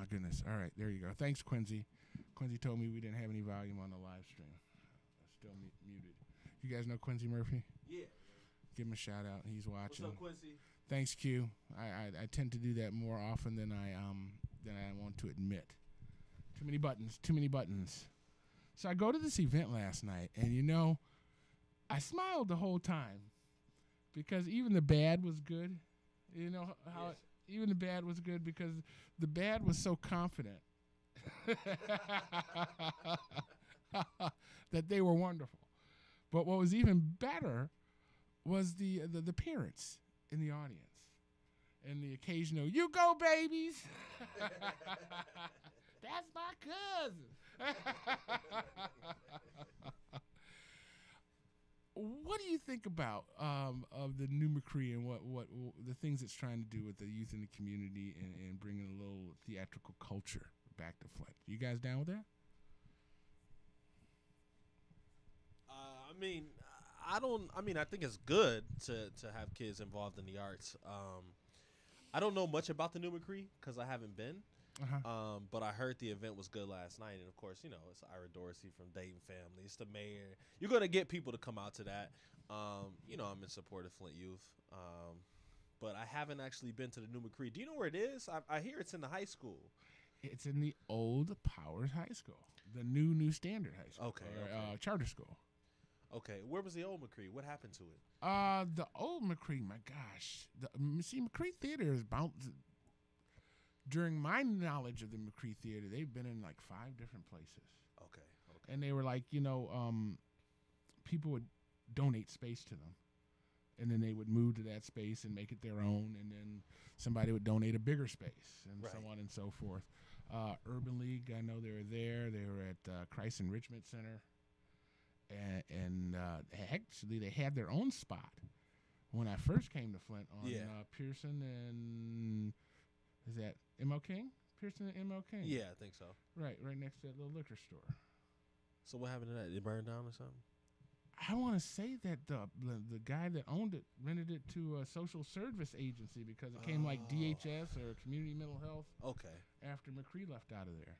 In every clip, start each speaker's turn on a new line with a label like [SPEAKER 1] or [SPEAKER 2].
[SPEAKER 1] my goodness. All right, there you go. Thanks, Quincy. Quincy told me we didn't have any volume on the live stream. Still muted. You guys know Quincy Murphy?
[SPEAKER 2] Yeah.
[SPEAKER 1] Give him a shout out. He's watching.
[SPEAKER 2] What's up, Quincy?
[SPEAKER 1] Thanks, Q. I tend to do that more often than I want to admit. Too many buttons. So I go to this event last night, and I smiled the whole time because even the bad was good. You know how even the bad was good because the bad was so confident that they were wonderful. But what was even better was the parents in the audience and the occasional "You go, babies." That's my cousin. What do you think about of the new McCree and what the things it's trying to do with the youth in the community and bringing a little theatrical culture back to Flint? You guys down with that?
[SPEAKER 2] I think it's good to have kids involved in the arts. I don't know much about the new McCree because I haven't been.
[SPEAKER 1] Uh-huh.
[SPEAKER 2] But I heard the event was good last night, and of course, it's Ira Dorsey from Dayton family. It's the mayor. You're gonna get people to come out to that. I'm in support of Flint youth. But I haven't actually been to the new McCree. Do you know where it is? I hear it's in the high school.
[SPEAKER 1] It's in the old Powers High School, the new Standard High School.
[SPEAKER 2] Okay.
[SPEAKER 1] Charter school.
[SPEAKER 2] Okay, where was the old McCree? What happened to it?
[SPEAKER 1] The old McCree, my gosh. McCree Theater is bounced. During my knowledge of the McCree Theater, they've been in like 5 different places.
[SPEAKER 2] Okay.
[SPEAKER 1] And they were like, people would donate space to them. And then they would move to that space and make it their own. And then somebody would donate a bigger space and so on and so forth. Urban League, I know they were there. They were at Christ Enrichment Center. And actually, they had their own spot when I first came to Flint on Pearson and is that M.L. King? Pearson and M.L. King.
[SPEAKER 2] Yeah, I think so.
[SPEAKER 1] Right next to that little liquor store.
[SPEAKER 2] So what happened to that? Did it burn down or something?
[SPEAKER 1] I want to say that the guy that owned it rented it to a social service agency because it came like DHS or Community Mental Health.
[SPEAKER 2] Okay.
[SPEAKER 1] After McCree left out of there.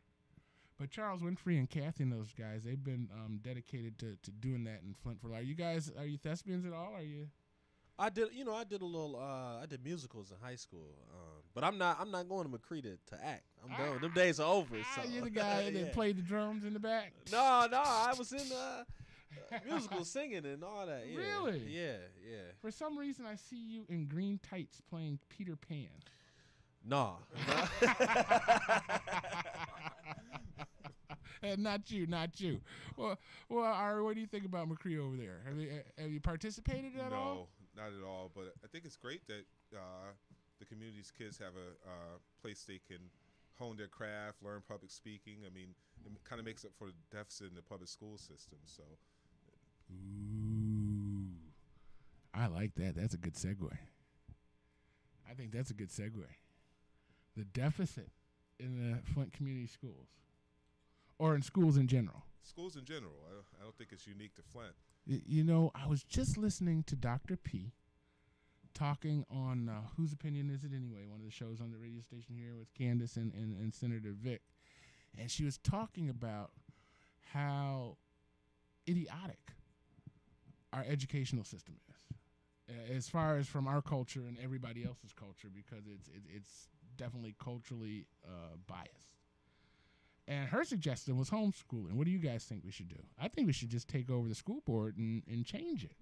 [SPEAKER 1] But Charles Winfrey and Kathy and those guys, they've been dedicated to doing that in Flint for life. Are you thespians at all? Are you?
[SPEAKER 2] I did a little. I did musicals in high school, but I'm not going to McCree to act. I'm done. Them days are over. So.
[SPEAKER 1] You're the guy that played the drums in the back.
[SPEAKER 2] No, I was in musicals singing and all that. Yeah.
[SPEAKER 1] Really?
[SPEAKER 2] Yeah.
[SPEAKER 1] For some reason, I see you in green tights playing Peter Pan.
[SPEAKER 2] Nah.
[SPEAKER 1] Not you. Well, Ari, what do you think about McCree over there? Have you participated at all?
[SPEAKER 3] No, not at all. But I think it's great that the community's kids have a place they can hone their craft, learn public speaking. I mean, it kind of makes up for the deficit in the public school system. So,
[SPEAKER 1] ooh, I like that. That's a good segue. I think that's a good segue. The deficit in the Flint community schools. Or in schools in general?
[SPEAKER 3] Schools in general. I don't think it's unique to Flint.
[SPEAKER 1] I was just listening to Dr. P talking on Whose Opinion Is It Anyway, one of the shows on the radio station here with Candace and Senator Vic. And she was talking about how idiotic our educational system is. As far as from our culture and everybody else's culture, because it's definitely culturally biased. And her suggestion was homeschooling. What do you guys think we should do? I think we should just take over the school board and change it.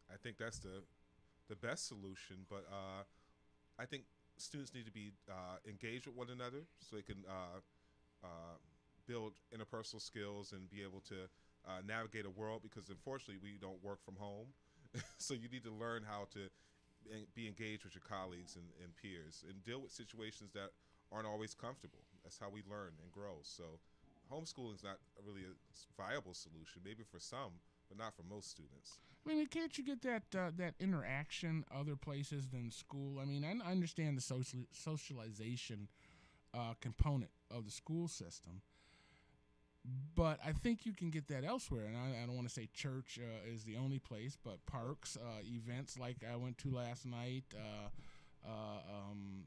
[SPEAKER 3] I think that's the best solution, but I think students need to be engaged with one another so they can build interpersonal skills and be able to navigate a world, because unfortunately we don't work from home. So you need to learn how to be engaged with your colleagues and peers and deal with situations that aren't always comfortable. That's how we learn and grow. So homeschooling is not really a viable solution, maybe for some, but not for most students.
[SPEAKER 1] I mean, can't you get that interaction other places than school? I mean, I understand the socialization component of the school system, but I think you can get that elsewhere. And I don't want to say church is the only place, but parks, events like I went to last night,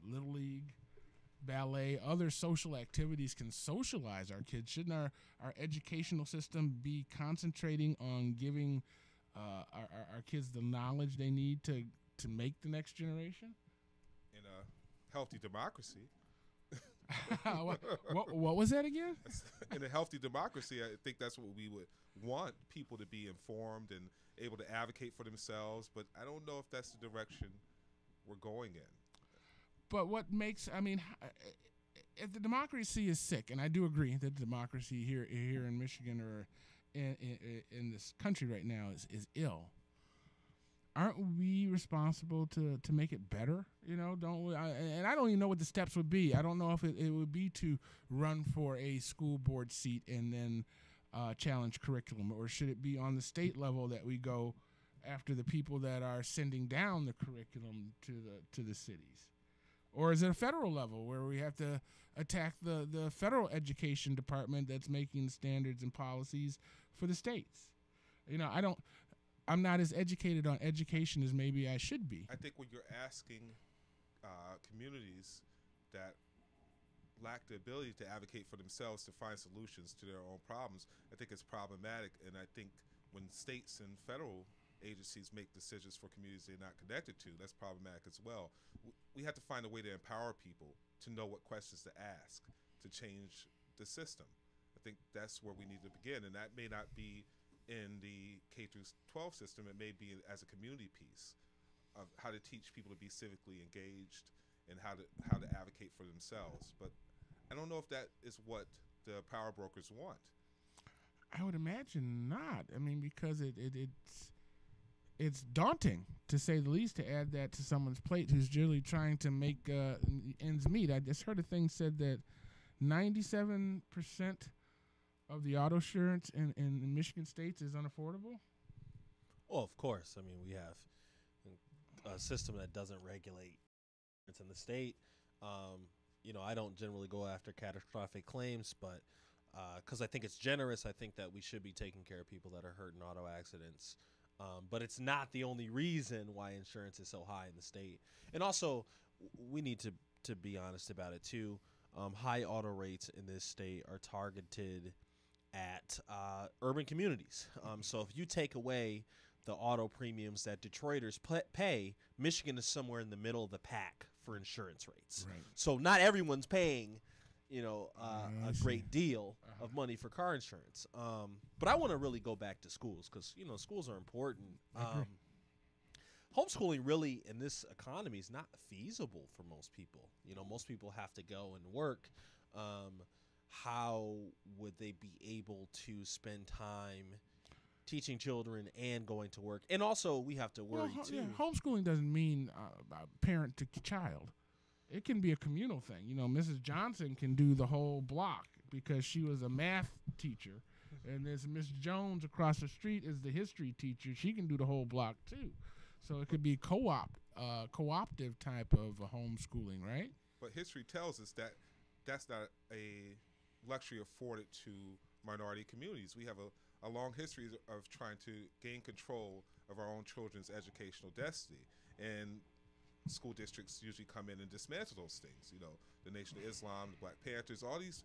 [SPEAKER 1] Little League. ballet, other social activities can socialize our kids. Shouldn't our educational system be concentrating on giving our kids the knowledge they need to make the next generation?
[SPEAKER 3] In a healthy democracy.
[SPEAKER 1] what was that again?
[SPEAKER 3] In a healthy democracy, I think that's what we would want, people to be informed and able to advocate for themselves. But I don't know if that's the direction we're going in.
[SPEAKER 1] But what makes, I mean, if the democracy is sick, and I do agree that democracy here in Michigan or in this country right now is ill, aren't we responsible to make it better? You know, don't we? And I don't even know what the steps would be. I don't know if it would be to run for a school board seat and then challenge curriculum, or should it be on the state level that we go after the people that are sending down the curriculum to the cities? Or is it a federal level where we have to attack the federal education department that's making standards and policies for the states? You know, I'm not as educated on education as maybe I should be.
[SPEAKER 3] I think when you're asking communities that lack the ability to advocate for themselves to find solutions to their own problems, I think it's problematic. And I think when states and federal agencies make decisions for communities they're not connected to, that's problematic as well. We have to find a way to empower people to know what questions to ask to change the system. I think that's where we need to begin, and that may not be in the K through 12 system. It may be as a community piece of how to teach people to be civically engaged and how to advocate for themselves. But I don't know if that is what the power brokers want.
[SPEAKER 1] I would imagine not. I mean, because it's daunting, to say the least, to add that to someone's plate who's generally trying to make ends meet. I just heard a thing said that 97% of the auto insurance in Michigan states is unaffordable.
[SPEAKER 2] Well, of course. I mean, we have a system that doesn't regulate it's in the state. You know, I don't generally go after catastrophic claims, but because I think it's generous, I think that we should be taking care of people that are hurt in auto accidents. But it's not the only reason why insurance is so high in the state. And also, we need to be honest about it, too. High auto rates in this state are targeted at urban communities. So if you take away the auto premiums that Detroiters pay, Michigan is somewhere in the middle of the pack for insurance rates.
[SPEAKER 1] Right.
[SPEAKER 2] So not everyone's paying, you know, a great deal of money for car insurance. But I want to really go back to schools because, you know, schools are important. Homeschooling really in this economy is not feasible for most people. You know, most people have to go and work. How would they be able to spend time teaching children and going to work? And also we have to worry too.
[SPEAKER 1] Yeah, homeschooling doesn't mean parent to child. It can be a communal thing. You know, Mrs. Johnson can do the whole block because she was a math teacher. And there's Miss Jones across the street is the history teacher. She can do the whole block too. So it could be cooperative type of homeschooling, right?
[SPEAKER 3] But history tells us that that's not a luxury afforded to minority communities. We have a long history of trying to gain control of our own children's educational destiny. And school districts usually come in and dismantle those things. You know, the Nation of Islam, the Black Panthers, all these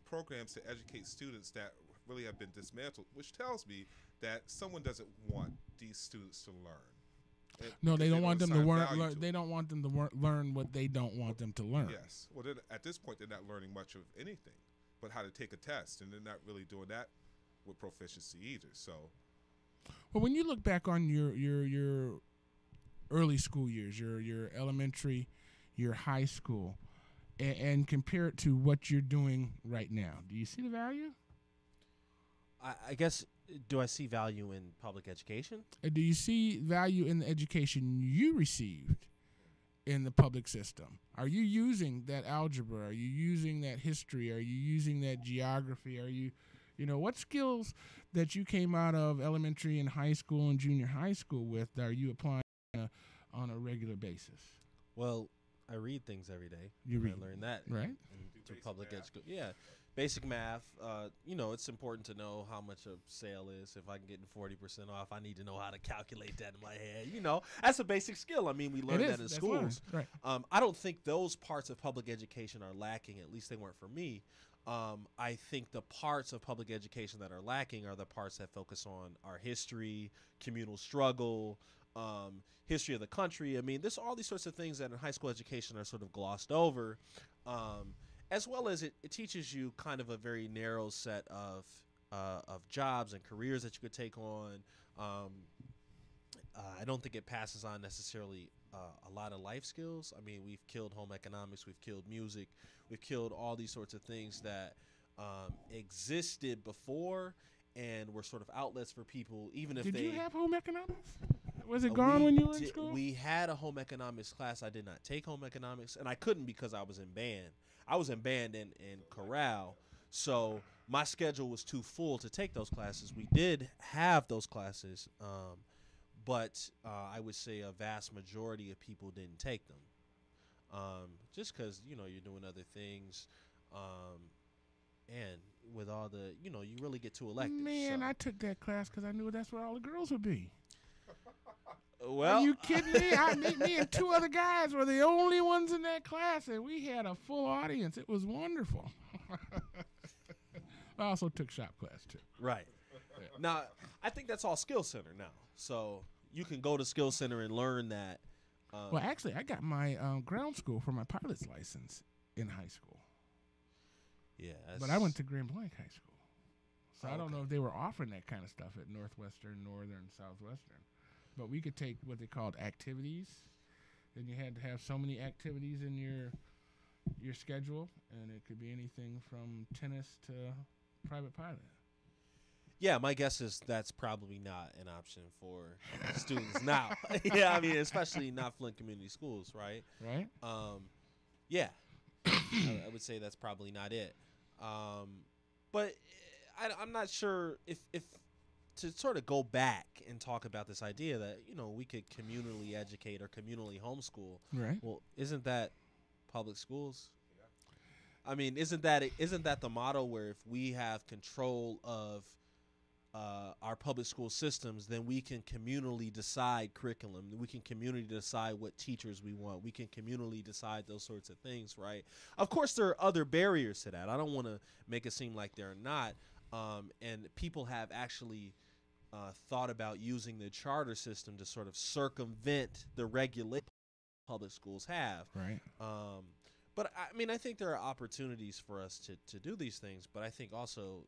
[SPEAKER 3] programs to educate students that really have been dismantled, which tells me that someone doesn't want these students to learn.
[SPEAKER 1] No, they don't want them to learn. They don't want them to learn what they don't want them to learn.
[SPEAKER 3] Yes. Well, at this point, they're not learning much of anything, but how to take a test, and they're not really doing that with proficiency either. So,
[SPEAKER 1] well, when you look back on your early school years, your elementary, your high school, and compare it to what you're doing right now, do you see the value?
[SPEAKER 2] I guess, do I see value in public education?
[SPEAKER 1] Do you see value in the education you received in the public system? Are you using that algebra? Are you using that history? Are you using that geography? Are you, what skills that you came out of elementary and high school and junior high school with are you applying on a regular basis?
[SPEAKER 2] Well, I read things every day.
[SPEAKER 1] You read.
[SPEAKER 2] I learned that
[SPEAKER 1] right?
[SPEAKER 2] through public education. Yeah. basic math. It's important to know how much a sale is. If I can get 40% off, I need to know how to calculate that in my head. That's a basic skill. I mean, we learn that in schools.
[SPEAKER 1] Right.
[SPEAKER 2] I don't think those parts of public education are lacking. At least they weren't for me. I think the parts of public education that are lacking are the parts that focus on our history, communal struggle, history of the country. I mean, there's all these sorts of things that in high school education are sort of glossed over, as well as it teaches you kind of a very narrow set of jobs and careers that you could take on. I don't think it passes on necessarily a lot of life skills. I mean, we've killed home economics, we've killed music, we've killed all these sorts of things that existed before and were sort of outlets for people, even if
[SPEAKER 1] Did
[SPEAKER 2] they...
[SPEAKER 1] you have home economics? Was it gone when you were in school?
[SPEAKER 2] We had a home economics class. I did not take home economics, and I couldn't because I was in band. I was in band in chorale, so my schedule was too full to take those classes. We did have those classes, but I would say a vast majority of people didn't take them, just because you're doing other things, and with all the you really get too elective.
[SPEAKER 1] Man,
[SPEAKER 2] so.
[SPEAKER 1] I took that class because I knew that's where all the girls would be.
[SPEAKER 2] Well,
[SPEAKER 1] are you kidding me? Me and two other guys were the only ones in that class, and we had a full audience. It was wonderful. I also took shop class too.
[SPEAKER 2] Right. Yeah. Now, I think that's all Skill Center now. So you can go to Skill Center and learn that.
[SPEAKER 1] Well, actually, I got my ground school for my pilot's license in high school.
[SPEAKER 2] Yeah.
[SPEAKER 1] But I went to Grand Blanc High School. So I don't
[SPEAKER 2] okay.
[SPEAKER 1] know if they were offering that kind of stuff at Northwestern, Northern, Southwestern. But we could take what they called activities. Then you had to have so many activities in your schedule, and it could be anything from tennis to private pilot.
[SPEAKER 2] Yeah, my guess is that's probably not an option for students now. Yeah, I mean, especially not Flint Community Schools, right?
[SPEAKER 1] Right.
[SPEAKER 2] Yeah, I would say that's probably not it. But I'm not sure if to sort of go back and talk about this idea that we could communally educate or communally homeschool.
[SPEAKER 1] Right.
[SPEAKER 2] Well, isn't that public schools? Yeah. I mean, isn't that the motto where if we have control of our public school systems, then we can communally decide curriculum. We can communally decide what teachers we want. We can communally decide those sorts of things, right? Of course, there are other barriers to that. I don't want to make it seem like there are not. And people have actually thought about using the charter system to sort of circumvent the regulation public schools have.
[SPEAKER 1] Right.
[SPEAKER 2] But I mean, I think there are opportunities for us to do these things, but I think also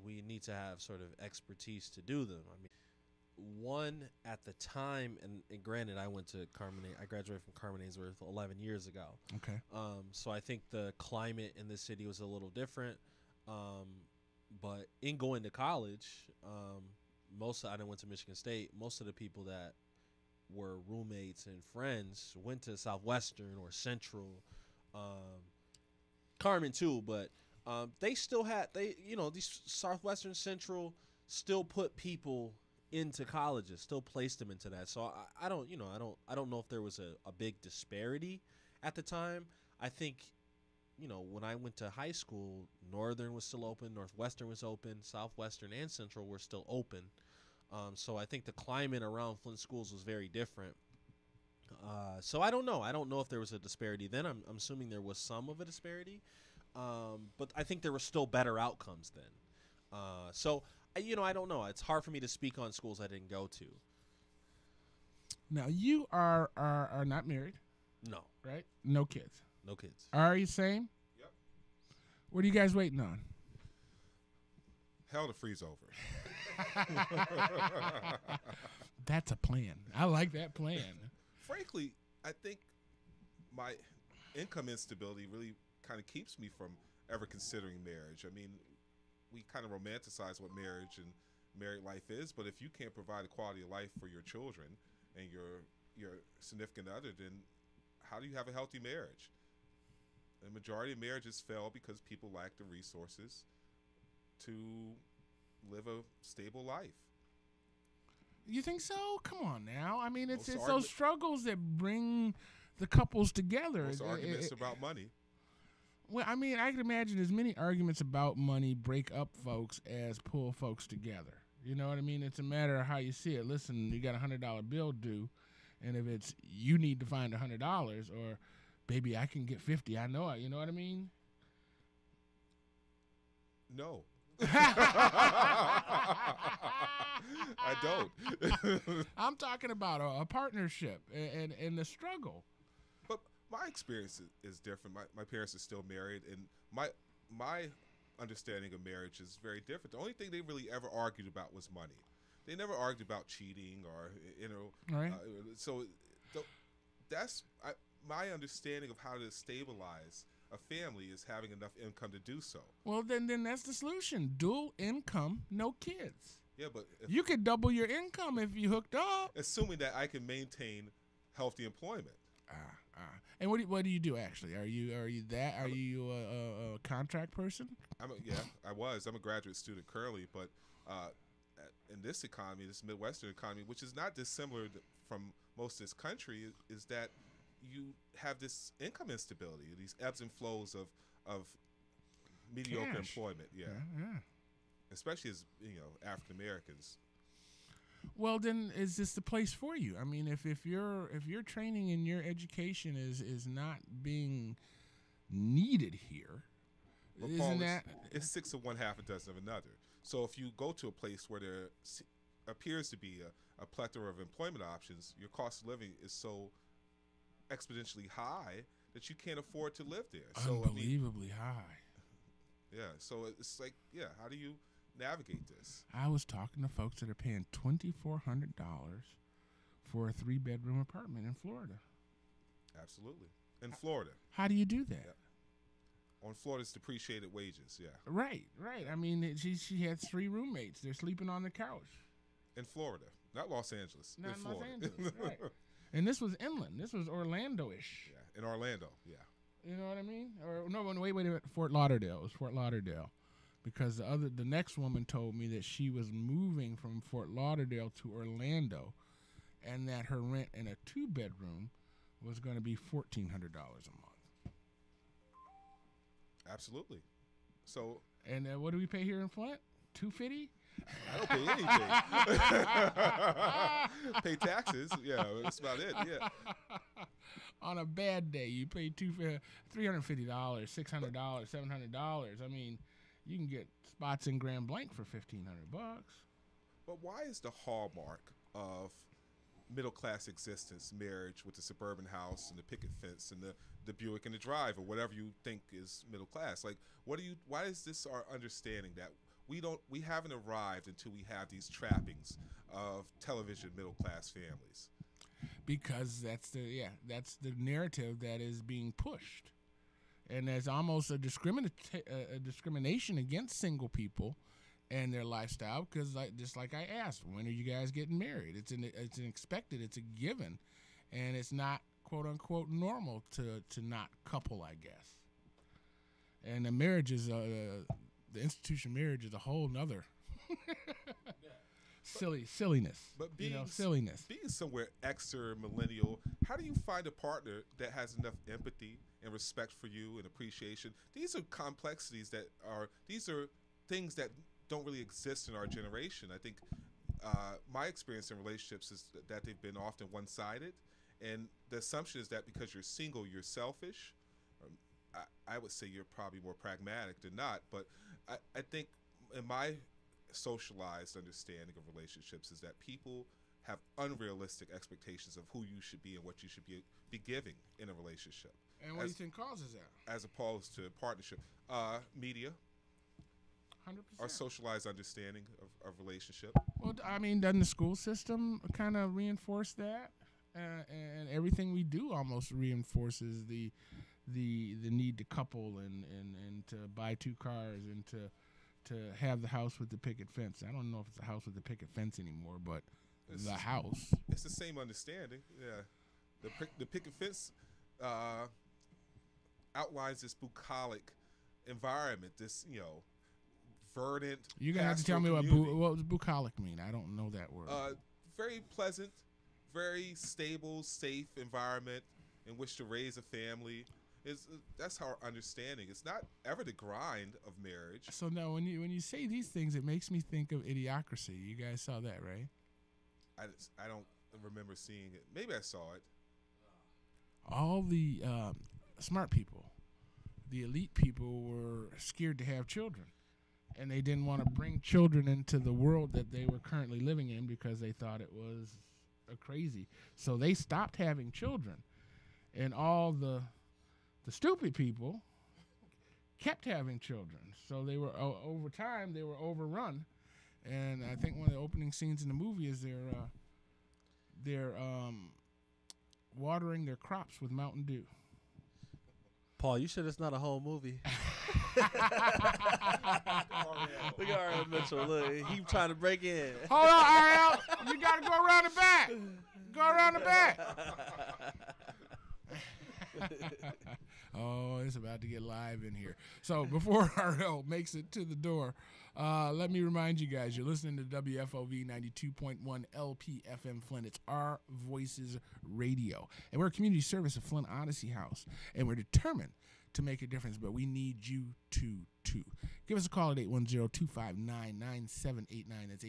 [SPEAKER 2] we need to have sort of expertise to do them. I mean, one at the time, and granted, I graduated from Carmen Ainsworth 11 years ago.
[SPEAKER 1] Okay.
[SPEAKER 2] So I think the climate in this city was a little different. But in going to college, I went to Michigan State. Most of the people that were roommates and friends went to Southwestern or Central, Carmen too. But they still had these Southwestern, Central still put people into colleges, still placed them into that. So I don't know if there was a big disparity at the time. I think. When I went to high school, Northern was still open, Northwestern was open, Southwestern and Central were still open. So I think the climate around Flint schools was very different. So I don't know. I don't know if there was a disparity then. I'm assuming there was some of a disparity. But I think there were still better outcomes then. So I don't know. It's hard for me to speak on schools I didn't go to.
[SPEAKER 1] Now, you are not married.
[SPEAKER 2] No.
[SPEAKER 1] Right? No kids.
[SPEAKER 2] No kids.
[SPEAKER 1] Are you same?
[SPEAKER 3] Yep.
[SPEAKER 1] What are you guys waiting on?
[SPEAKER 3] Hell to freeze over.
[SPEAKER 1] That's a plan. I like that plan.
[SPEAKER 3] Frankly, I think my income instability really kind of keeps me from ever considering marriage. I mean, we kind of romanticize what marriage and married life is, but if you can't provide a quality of life for your children and your significant other, then how do you have a healthy marriage? The majority of marriages fail because people lack the resources to live a stable life.
[SPEAKER 1] You think so? Come on now. I mean, it's
[SPEAKER 3] Most
[SPEAKER 1] those struggles that bring the couples together.
[SPEAKER 3] Most arguments about money.
[SPEAKER 1] Well, I mean, I can imagine as many arguments about money break up folks as pull folks together. You know what I mean? It's a matter of how you see it. Listen, you got $100 bill due, and if it's you need to find $100, or baby, I can get 50. I know it. You know what I mean?
[SPEAKER 3] No. I don't.
[SPEAKER 1] I'm talking about a partnership and the struggle.
[SPEAKER 3] But my experience is different. My parents are still married, and my understanding of marriage is very different. The only thing they really ever argued about was money. They never argued about cheating or, you know.
[SPEAKER 1] Right.
[SPEAKER 3] That's my understanding of how to stabilize a family is having enough income to do so.
[SPEAKER 1] Well, then that's the solution. Dual income, no kids.
[SPEAKER 3] Yeah, but
[SPEAKER 1] You could double your income if you hooked up.
[SPEAKER 3] assuming that I can maintain healthy employment.
[SPEAKER 1] And what do you do actually? Are you a contract person?
[SPEAKER 3] I'm a graduate student currently, but in this economy, this Midwestern economy, which is not dissimilar from most of this country, is that you have this income instability, these ebbs and flows of mediocre
[SPEAKER 1] Cash.
[SPEAKER 3] employment.
[SPEAKER 1] Yeah.
[SPEAKER 3] Especially as African Americans.
[SPEAKER 1] Well, then is this the place for you? I mean, if your training and your education is not being needed here,
[SPEAKER 3] But
[SPEAKER 1] isn't
[SPEAKER 3] Paul,
[SPEAKER 1] that
[SPEAKER 3] it's 6 of one, half a dozen of another. So if you go to a place where there appears to be a plethora of employment options, your cost of living is so exponentially high that you can't afford to live there. So
[SPEAKER 1] unbelievably high?
[SPEAKER 3] So it's like, how do you navigate this?
[SPEAKER 1] I was talking to folks that are paying $2,400 for a 3-bedroom apartment in Florida.
[SPEAKER 3] Absolutely. In Florida.
[SPEAKER 1] How do you do that?
[SPEAKER 3] Yeah. On Florida's depreciated wages,
[SPEAKER 1] Right. I mean, she had 3 roommates. They're sleeping on the couch.
[SPEAKER 3] In Florida, not Los Angeles.
[SPEAKER 1] Not
[SPEAKER 3] in
[SPEAKER 1] Los
[SPEAKER 3] Florida.
[SPEAKER 1] Angeles, right. And this was inland. This was Orlando-ish.
[SPEAKER 3] Yeah, in Orlando,
[SPEAKER 1] You know what I mean? Or no, wait a minute. Fort Lauderdale. It was Fort Lauderdale. Because the next woman told me that she was moving from Fort Lauderdale to Orlando, and that her rent in a 2-bedroom was going to be $1,400 a month.
[SPEAKER 3] Absolutely. So,
[SPEAKER 1] and what do we pay here in Flint? $250.
[SPEAKER 3] I don't pay anything. Pay taxes. Yeah, that's about it. Yeah.
[SPEAKER 1] On a bad day, you pay $350, $600, $700. I mean, you can get spots in Grand Blanc for $1,500.
[SPEAKER 3] But why is the hallmark of middle class existence marriage with the suburban house and the picket fence and the Buick and the Drive or whatever you think is middle class? Like, why is this our understanding that we haven't arrived until we have these trappings of television middle class families?
[SPEAKER 1] Because that's the narrative that is being pushed, and there's almost a discrimination against single people and their lifestyle. Because just like I asked, when are you guys getting married? It's an expected, it's a given, and it's not quote unquote normal to not couple, I guess. And the marriage is the institution of marriage is a whole nother silliness.
[SPEAKER 3] But
[SPEAKER 1] silliness.
[SPEAKER 3] Being somewhere extra millennial, how do you find a partner that has enough empathy and respect for you and appreciation? These are complexities these are things that don't really exist in our generation. I think my experience in relationships is that they've been often one-sided, and the assumption is that because you're single, you're selfish. I would say you're probably more pragmatic than not, but I think in my socialized understanding of relationships is that people have unrealistic expectations of who you should be and what you should be giving in a relationship.
[SPEAKER 1] And what do you think causes that?
[SPEAKER 3] As opposed to partnership. Media.
[SPEAKER 1] 100%.
[SPEAKER 3] Our socialized understanding of relationship.
[SPEAKER 1] Well, I mean, doesn't the school system kind of reinforce that? And everything we do almost reinforces the need to couple and to buy 2 cars and to have the house with the picket fence. I don't know if it's a house with the picket fence anymore, but the house.
[SPEAKER 3] It's the same understanding. Yeah, the picket fence outlines this bucolic environment. This verdant.
[SPEAKER 1] You're gonna have to tell me what does bucolic mean. I don't know that word.
[SPEAKER 3] Very pleasant, very stable, safe environment in which to raise a family. That's our understanding. It's not ever the grind of marriage.
[SPEAKER 1] So now, when you say these things, it makes me think of Idiocracy. You guys saw that, right?
[SPEAKER 3] I don't remember seeing it. Maybe I saw it.
[SPEAKER 1] All the smart people, the elite people, were scared to have children, and they didn't want to bring children into the world that they were currently living in because they thought it was crazy. So they stopped having children, and all the stupid people kept having children. So they were over time they were overrun, and I think one of the opening scenes in the movie is they're watering their crops with Mountain Dew.
[SPEAKER 2] Paul, you sure it's not a whole movie? Look at Arron Mitchell. Look, he trying to break in.
[SPEAKER 1] Hold on, Ariel. You got to go around the back. Go around the back. Oh, it's about to get live in here. So before Ariel makes it to the door, let me remind you guys, you're listening to WFOV 92.1 LPFM Flint. It's Our Voices Radio. And we're a community service of Flint Odyssey House. And we're determined to make a difference, but we need you to too. Give us a call at 810-259-9789. That's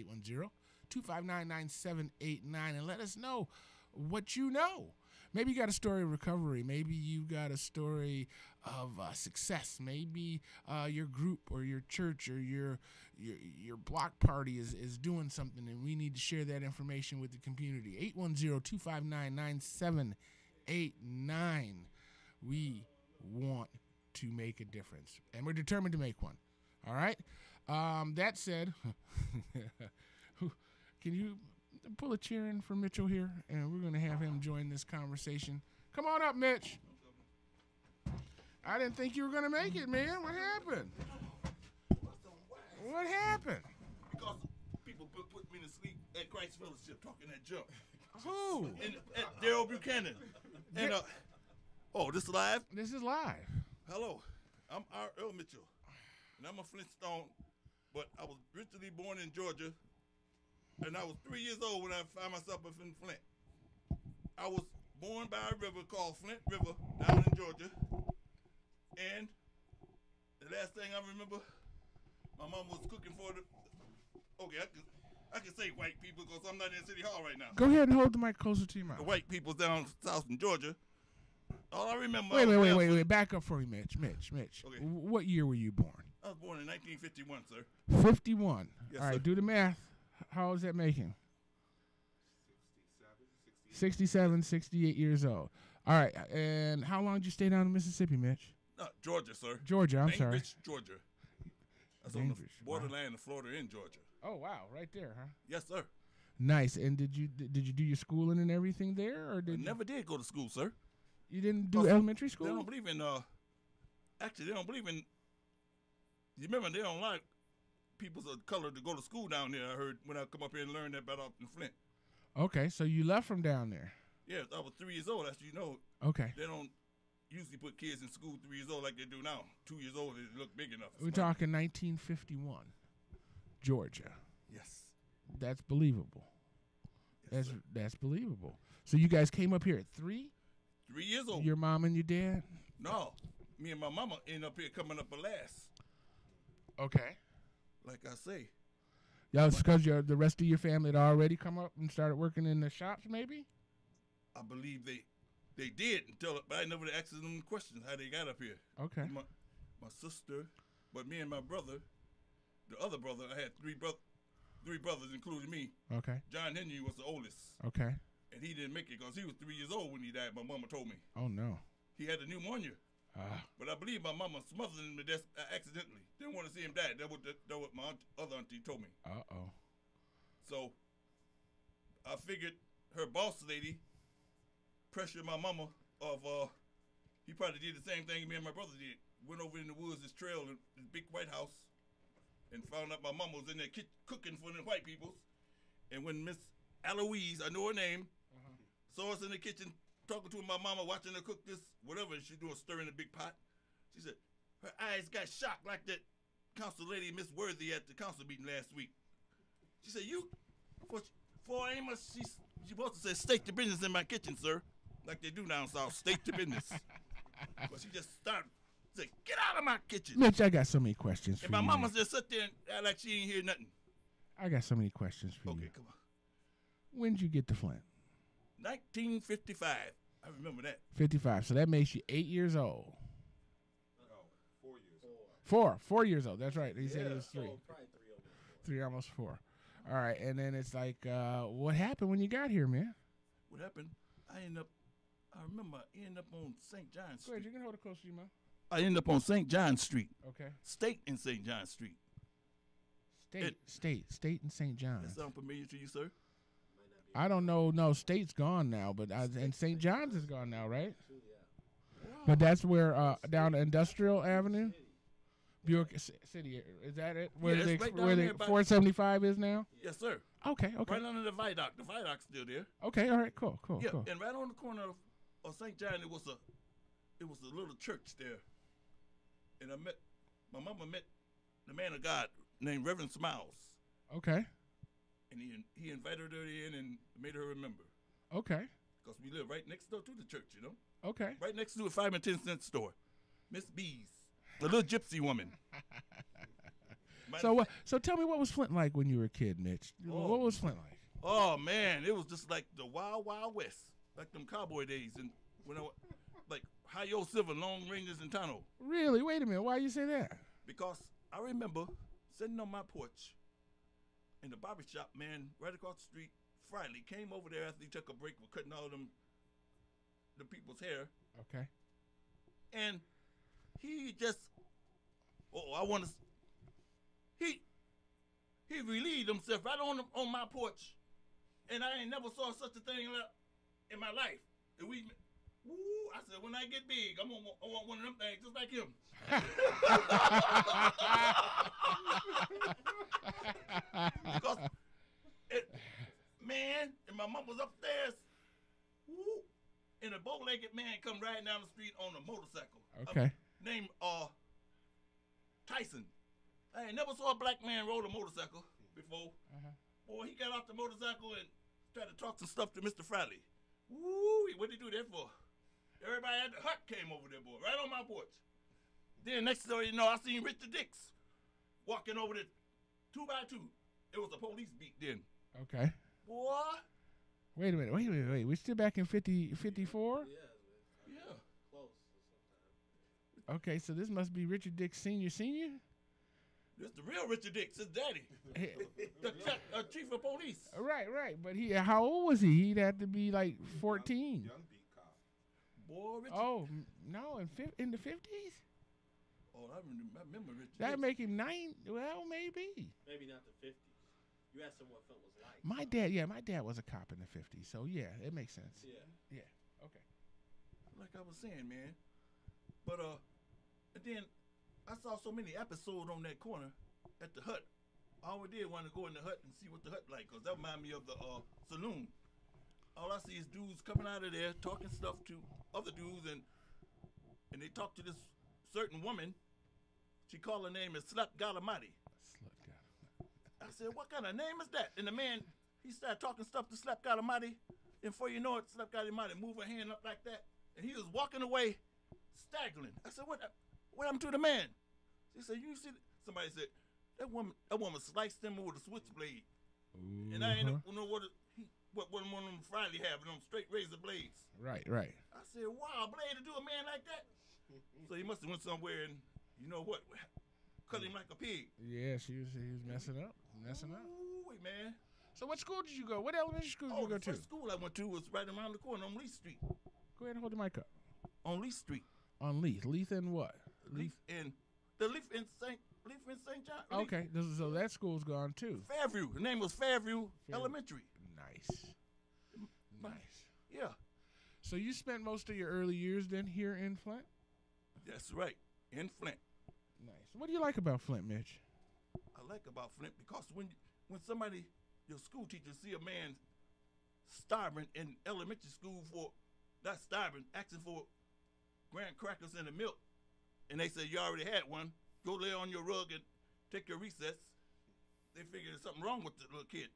[SPEAKER 1] 810-259-9789. And let us know what you know. Maybe you got a story of recovery. Maybe you got a story of success. Maybe your group or your church or your block party is doing something, and we need to share that information with the community. 810-259-9789. We want to make a difference, and we're determined to make one. All right? That said, can you pull a chair in for Mitchell here, and we're going to have him join this conversation. Come on up, Mitch. I didn't think you were going to make it, man. What happened? What happened?
[SPEAKER 4] Because people put me to sleep at Christ Fellowship talking that junk.
[SPEAKER 1] Who?
[SPEAKER 4] At Daryl Buchanan. And this live?
[SPEAKER 1] This is live.
[SPEAKER 4] Hello, I'm Earl Mitchell, and I'm a Flintstone, but I was originally born in Georgia, and I was 3 years old when I found myself up in Flint. I was born by a river called Flint River down in Georgia, and the last thing I remember, my mom was cooking for the. Okay, I can say white people because I'm not in City Hall right now.
[SPEAKER 1] Go ahead and hold the mic closer to your mouth.
[SPEAKER 4] The white people down south in Georgia. All I remember.
[SPEAKER 1] Wait. Back up for me, Mitch.
[SPEAKER 4] Okay.
[SPEAKER 1] What year were you born?
[SPEAKER 4] I was born in 1951, sir.
[SPEAKER 1] 51.
[SPEAKER 4] Yes,
[SPEAKER 1] all right,
[SPEAKER 4] sir.
[SPEAKER 1] do the math. How is that making? 67, 68 years old. All right, and how long did you stay down in Mississippi, Mitch?
[SPEAKER 4] Georgia, sir.
[SPEAKER 1] Georgia, I'm sorry.
[SPEAKER 4] Bainbridge, Georgia. That's on the
[SPEAKER 1] Bainbridge,
[SPEAKER 4] borderland of Florida and Georgia.
[SPEAKER 1] Oh, wow, right there, huh?
[SPEAKER 4] Yes, sir.
[SPEAKER 1] Nice. And did you do your schooling and everything there, or
[SPEAKER 4] I
[SPEAKER 1] did
[SPEAKER 4] never did go to school, sir.
[SPEAKER 1] you didn't do elementary
[SPEAKER 4] They
[SPEAKER 1] school?
[SPEAKER 4] don't believe in, actually, they don't believe in, you remember, they don't like people of color to go to school down there, I heard, when I come up here and learn that about up in Flint.
[SPEAKER 1] Okay, so you left from down there.
[SPEAKER 4] Yes, I was 3 years old, as you know.
[SPEAKER 1] Okay.
[SPEAKER 4] They don't usually put kids in school 3 years old like they do now. 2 years old, they look big enough.
[SPEAKER 1] We're talking 1951, Georgia.
[SPEAKER 4] Yes.
[SPEAKER 1] That's believable.
[SPEAKER 4] Yes, sir.
[SPEAKER 1] That's believable. So you guys came up here at 3?
[SPEAKER 4] 3 years old.
[SPEAKER 1] Your mom and your dad?
[SPEAKER 4] No, me and my mama ended up here coming up last.
[SPEAKER 1] Okay.
[SPEAKER 4] Like I say,
[SPEAKER 1] Yeah, it's because the rest of your family had already come up and started working in the shops, maybe?
[SPEAKER 4] I believe they did until, but I never asked them questions how they got up here.
[SPEAKER 1] Okay.
[SPEAKER 4] My sister, but me and my brother, the other brother, I had three brothers, including me.
[SPEAKER 1] Okay.
[SPEAKER 4] John Henry was the oldest,
[SPEAKER 1] Okay.
[SPEAKER 4] and he didn't make it because he was 3 years old when he died. My mama told me
[SPEAKER 1] Oh, no.
[SPEAKER 4] he had a pneumonia,
[SPEAKER 1] Ah.
[SPEAKER 4] but I believe my mama smothered him to death accidentally. Didn't want to see him die. That what my other auntie told me.
[SPEAKER 1] Uh-oh.
[SPEAKER 4] So I figured her boss lady pressured my mama of he probably did the same thing me and my brother did. Went over in the woods, this trail, this big white house, and found out my mama was in there cooking for the white peoples. And when Miss Eloise, I know her name, saw us in the kitchen talking to my mama, watching her cook this, whatever she's doing, stirring a big pot, she said her eyes got shocked like that council lady, Miss Worthy, at the council meeting last week. She said, "You, for Amos, she's supposed to say, state the business in my kitchen, sir." Like they do down south, state the business. But she just started say, "Get out of my kitchen!"
[SPEAKER 1] Mitch, I got so many questions for
[SPEAKER 4] And my
[SPEAKER 1] you.
[SPEAKER 4] mama just sit there and act like she ain't hear nothing.
[SPEAKER 1] I got so many questions for
[SPEAKER 4] Okay,
[SPEAKER 1] you.
[SPEAKER 4] come on.
[SPEAKER 1] When'd you get to Flint?
[SPEAKER 4] 1955. I remember that.
[SPEAKER 1] 55. So that makes you 8 years old.
[SPEAKER 3] No, 4 years.
[SPEAKER 1] 4 years old. That's right. He said he was
[SPEAKER 2] So
[SPEAKER 1] 3.
[SPEAKER 2] probably 3 over 4.
[SPEAKER 1] 3, almost 4. All right. And then it's like, what happened when you got here, man?
[SPEAKER 4] What happened? I remember I ended up on St. John's
[SPEAKER 1] Go ahead.
[SPEAKER 4] Street.
[SPEAKER 1] You can hold it close to you, man.
[SPEAKER 4] I ended up on St. John's Street.
[SPEAKER 1] Okay.
[SPEAKER 4] State in St. John's Street.
[SPEAKER 1] State and St.
[SPEAKER 4] That
[SPEAKER 1] John's.
[SPEAKER 4] sound familiar to you, sir?
[SPEAKER 1] I don't know. No, State's gone now, but and St. John's is gone now, right? But that's where down Industrial Avenue, Buick City. Is that it? Where
[SPEAKER 4] Yeah,
[SPEAKER 1] they
[SPEAKER 4] it's right
[SPEAKER 1] where
[SPEAKER 4] down
[SPEAKER 1] the
[SPEAKER 4] there by-
[SPEAKER 1] 475 is now?
[SPEAKER 4] Yes, sir.
[SPEAKER 1] Okay. Okay.
[SPEAKER 4] Right under the viaduct. The viaduct's still there.
[SPEAKER 1] Okay. All right. Cool. Cool.
[SPEAKER 4] Yeah,
[SPEAKER 1] Cool.
[SPEAKER 4] and right on the corner of St. John, it was a little church there, and my mama met the man of God named Reverend Smiles,
[SPEAKER 1] Okay.
[SPEAKER 4] and he invited her in and made her remember,
[SPEAKER 1] Okay.
[SPEAKER 4] because we live right next door to the church, you know,
[SPEAKER 1] Okay.
[SPEAKER 4] right next to a 5 and 10 cent store, Miss B's, the little gypsy woman.
[SPEAKER 1] So what? So tell me, what was Flint like when you were a kid, Mitch?
[SPEAKER 4] Oh.
[SPEAKER 1] What was Flint like?
[SPEAKER 4] Oh man, it was just like the Wild Wild West, like them cowboy days, and when like Hi-Yo Silver, Long Rangers, and Tano.
[SPEAKER 1] Really? Wait a minute. Why you say that?
[SPEAKER 4] Because I remember sitting on my porch in the barber shop, man, right across the street. Friday came over there after he took a break with cutting all the people's hair,
[SPEAKER 1] Okay.
[SPEAKER 4] and he just, he relieved himself right on my porch, and I ain't never saw such a thing in my life. And I said, when I get big, I want one of them things just like him. Because, and my mom was upstairs, and a bow-legged man come riding down the street on a motorcycle.
[SPEAKER 1] Okay.
[SPEAKER 4] Named Tyson. I ain't never saw a black man roll a motorcycle before. Boy, he got off the motorcycle and tried to talk some stuff to Mr. Friday. What'd he do that for? Everybody at the hut came over there, boy, right on my porch. Then next thing you know, I seen Richard Dix walking over the 2x2. It was a police beat then.
[SPEAKER 1] Okay.
[SPEAKER 4] Boy.
[SPEAKER 1] Wait a minute. Wait. We still back in 54?
[SPEAKER 4] Yeah.
[SPEAKER 2] Close.
[SPEAKER 1] Okay, so this must be Richard Dix Senior.
[SPEAKER 4] This the real Richard Dix, his daddy. The chief of police.
[SPEAKER 1] Right. But how old was he? He'd have to be like 14.
[SPEAKER 3] Young beat cop.
[SPEAKER 4] Boy, Richard.
[SPEAKER 1] Oh no, in the 50s.
[SPEAKER 4] Oh, I remember Richard
[SPEAKER 1] That
[SPEAKER 4] Dix.
[SPEAKER 1] make him 9. Well, maybe.
[SPEAKER 2] Maybe not the 50s. You asked him what Flint was like.
[SPEAKER 1] My dad was a cop in the 50s, so yeah, it makes sense.
[SPEAKER 2] Yeah.
[SPEAKER 1] Okay.
[SPEAKER 4] Like I was saying, man. But and then I saw so many episodes on that corner at the hut. I always did want to go in the hut and see what the hut like, cause that remind me of the saloon. All I see is dudes coming out of there talking stuff to other dudes, and they talk to this certain woman. She called her name is Slut Galamati. I said, what kind of name is that? And the man, he started talking stuff to Slap Galamati, and before you know it, Slap Galamati moved her hand up like that, and he was walking away, staggering. I said, what happened to the man? She said, you see, somebody said, that woman sliced him with a switchblade. And I ain't know what one of them Friday have, them straight razor blades.
[SPEAKER 1] Right.
[SPEAKER 4] I said, wow, blade to do a man like that? So he must have went somewhere and, you know what, cut him like a pig.
[SPEAKER 1] Yeah, he was messing up.
[SPEAKER 4] Ooh, man.
[SPEAKER 1] So what school did you go? What elementary school did you go
[SPEAKER 4] The
[SPEAKER 1] to?
[SPEAKER 4] first school I went to was right around the corner on Lee Street.
[SPEAKER 1] Go ahead and hold the mic up.
[SPEAKER 4] On Lee Street.
[SPEAKER 1] On Leith. Leith and what?
[SPEAKER 4] Leaf in St. John.
[SPEAKER 1] Okay, so that school's gone too.
[SPEAKER 4] Fairview. The name was Fairview Elementary.
[SPEAKER 1] Nice.
[SPEAKER 4] Yeah,
[SPEAKER 1] So you spent most of your early years then here in Flint?
[SPEAKER 4] that's right. In Flint.
[SPEAKER 1] Nice. What do you like about Flint, Mitch?
[SPEAKER 4] I like about Flint because when somebody, your school teacher, see a man starving in elementary school asking for graham crackers and a milk, and they say you already had one, go lay on your rug and take your recess, they figure there's something wrong with the little kid.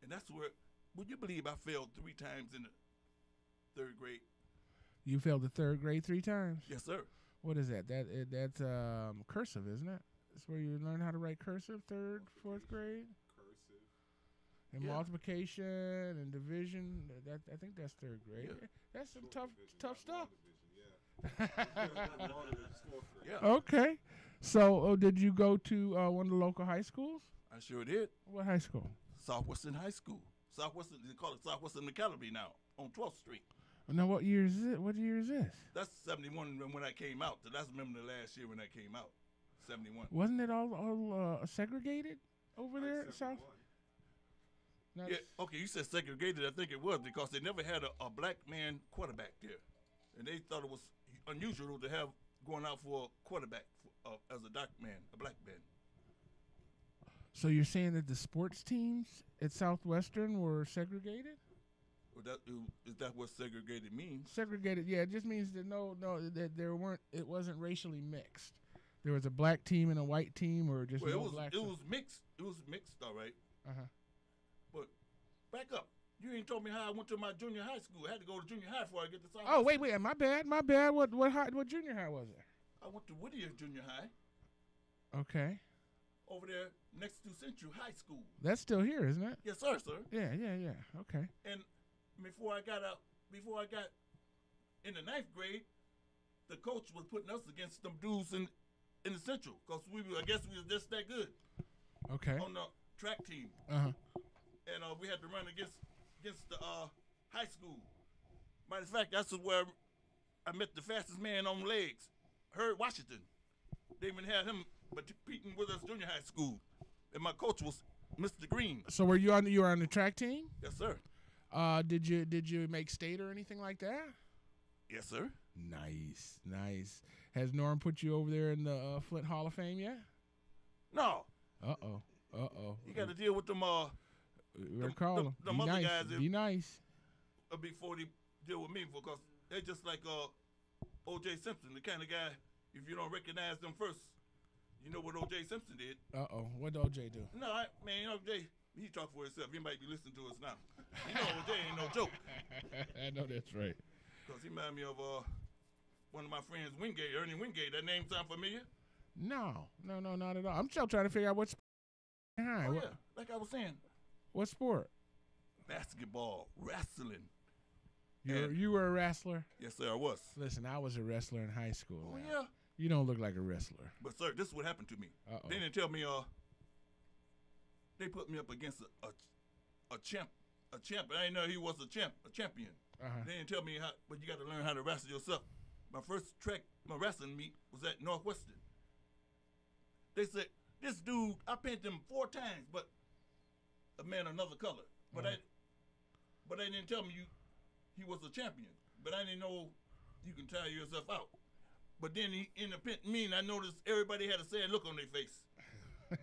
[SPEAKER 4] And that's where, would you believe I failed 3 times in the 3rd grade?
[SPEAKER 1] You failed the third grade 3 times.
[SPEAKER 4] Yes, sir.
[SPEAKER 1] What is that? That's cursive, isn't it? That's where you learn how to write cursive, 3rd, 4th grade.
[SPEAKER 3] Cursive.
[SPEAKER 1] And
[SPEAKER 4] Yeah.
[SPEAKER 1] multiplication and division. That I think that's 3rd grade.
[SPEAKER 4] Yeah.
[SPEAKER 1] That's some
[SPEAKER 3] Short
[SPEAKER 1] tough
[SPEAKER 3] division, not
[SPEAKER 1] stuff.
[SPEAKER 3] long division, yeah.
[SPEAKER 4] Yeah.
[SPEAKER 1] Okay. So, did you go to one of the local high schools?
[SPEAKER 4] I sure did.
[SPEAKER 1] What high school?
[SPEAKER 4] Southwestern High School. Southwestern, they call it Southwestern McCalloway now, on 12th Street.
[SPEAKER 1] Now, what year is it? What year is this?
[SPEAKER 4] That's 71 when I came out. That's remember the last year when I came out. 71.
[SPEAKER 1] Wasn't it all segregated over there at South? Not
[SPEAKER 4] Yeah, okay, you said segregated. I think it was because they never had a black man quarterback there. And they thought it was unusual to have going out for a quarterback as a black man.
[SPEAKER 1] So you're saying that the sports teams at Southwestern were segregated?
[SPEAKER 4] Well, is that what segregated means?
[SPEAKER 1] Segregated, yeah. It just means that that there weren't. It wasn't racially mixed. There was a black team and a white team, or just
[SPEAKER 4] Well,
[SPEAKER 1] no
[SPEAKER 4] it was
[SPEAKER 1] blacks.
[SPEAKER 4] it was mixed. It was mixed, all right.
[SPEAKER 1] Uh-huh.
[SPEAKER 4] But back up. You ain't told me how I went to my junior high school. I had to go to junior high before I get to South.
[SPEAKER 1] Oh, wait. My bad. What junior high was it?
[SPEAKER 4] I went to Whittier Junior High
[SPEAKER 1] Okay.
[SPEAKER 4] over there next to Central High School.
[SPEAKER 1] That's still here, isn't it?
[SPEAKER 4] Yes, sir.
[SPEAKER 1] Yeah. Okay.
[SPEAKER 4] And before I got in the 9th grade, the coach was putting us against them dudes in the Central because I guess we were just that good
[SPEAKER 1] Okay.
[SPEAKER 4] on the track team,
[SPEAKER 1] Uh-huh.
[SPEAKER 4] and we had to run against the high school. Matter of fact, that's where I met the fastest man on legs, Herb Washington. They even had him competing with us junior high school, and my coach was Mr. Green.
[SPEAKER 1] So you were on the track team?
[SPEAKER 4] Yes, sir.
[SPEAKER 1] Did you make state or anything like that?
[SPEAKER 4] Yes, sir.
[SPEAKER 1] Nice. Has Norm put you over there in the Flint Hall of Fame yet?
[SPEAKER 4] No,
[SPEAKER 1] Uh-oh.
[SPEAKER 4] you got to deal with them.
[SPEAKER 1] We're calling.
[SPEAKER 4] them
[SPEAKER 1] Be
[SPEAKER 4] other
[SPEAKER 1] nice.
[SPEAKER 4] guys that-
[SPEAKER 1] Be nice.
[SPEAKER 4] Before they deal with me because they're just like O.J. Simpson, the kind of guy, if you don't recognize them first, you know what O.J. Simpson did.
[SPEAKER 1] Uh-oh. What did OJ do?
[SPEAKER 4] No, man, O.J., he talk for himself. He might be listening to us now. You know O.J. ain't no joke
[SPEAKER 1] I know that's right.
[SPEAKER 4] because he remind me of one of my friends, Wingate, Ernie Wingate. That name sound familiar?
[SPEAKER 1] No, not at all. I'm still trying to figure out what sport.
[SPEAKER 4] Oh, yeah, like I was saying,
[SPEAKER 1] What sport?
[SPEAKER 4] basketball, wrestling.
[SPEAKER 1] You were a wrestler?
[SPEAKER 4] Yes, sir, I was.
[SPEAKER 1] Listen, I was a wrestler in high school.
[SPEAKER 4] Oh,
[SPEAKER 1] now.
[SPEAKER 4] yeah.
[SPEAKER 1] You don't look like a wrestler.
[SPEAKER 4] But, sir, this is what happened to me.
[SPEAKER 1] Uh-oh.
[SPEAKER 4] They didn't tell me, they put me up against a champ. I didn't know he was a champion.
[SPEAKER 1] Uh-huh.
[SPEAKER 4] They didn't tell me how, but you got to learn how to wrestle yourself. My first wrestling meet was at Northwestern. They said, this dude, I painted him 4 times, but a man another color. But they didn't tell me he was a champion. But I didn't know you can tire yourself out. But then he in the pit meeting, I noticed everybody had a sad look on their face.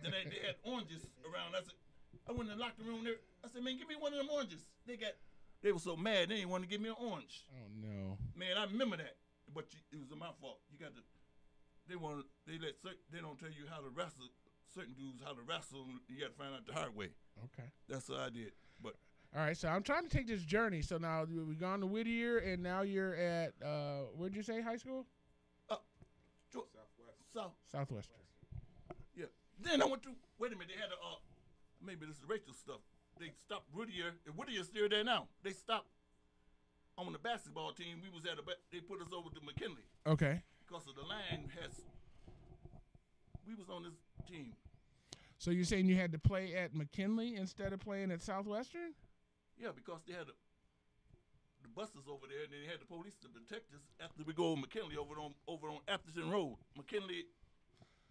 [SPEAKER 4] Then they had oranges around. I went in the locker room there. I said, man, give me one of them oranges. They were so mad they didn't want to give me an orange.
[SPEAKER 1] Oh no.
[SPEAKER 4] Man, I remember that. But it was my fault. You got to. They don't tell you how to wrestle. Certain dudes how to wrestle. You got to find out the hard way.
[SPEAKER 1] Okay.
[SPEAKER 4] That's what I did. But
[SPEAKER 1] All right, so I'm trying to take this journey. So now we've gone to Whittier, and now you're at where'd you say high school? Southwestern.
[SPEAKER 4] Yeah. Then I went to. Wait a minute. They had maybe this is racial stuff. They stopped Whittier. And Whittier's still there now. They stopped on the basketball team. We was at they put us over to McKinley
[SPEAKER 1] Okay.
[SPEAKER 4] because of the line we was on this team.
[SPEAKER 1] So you're saying you had to play at McKinley instead of playing at Southwestern?
[SPEAKER 4] Yeah, because they had the buses over there, and then they had the police to protect us after we go to McKinley over on Atherton Road. McKinley,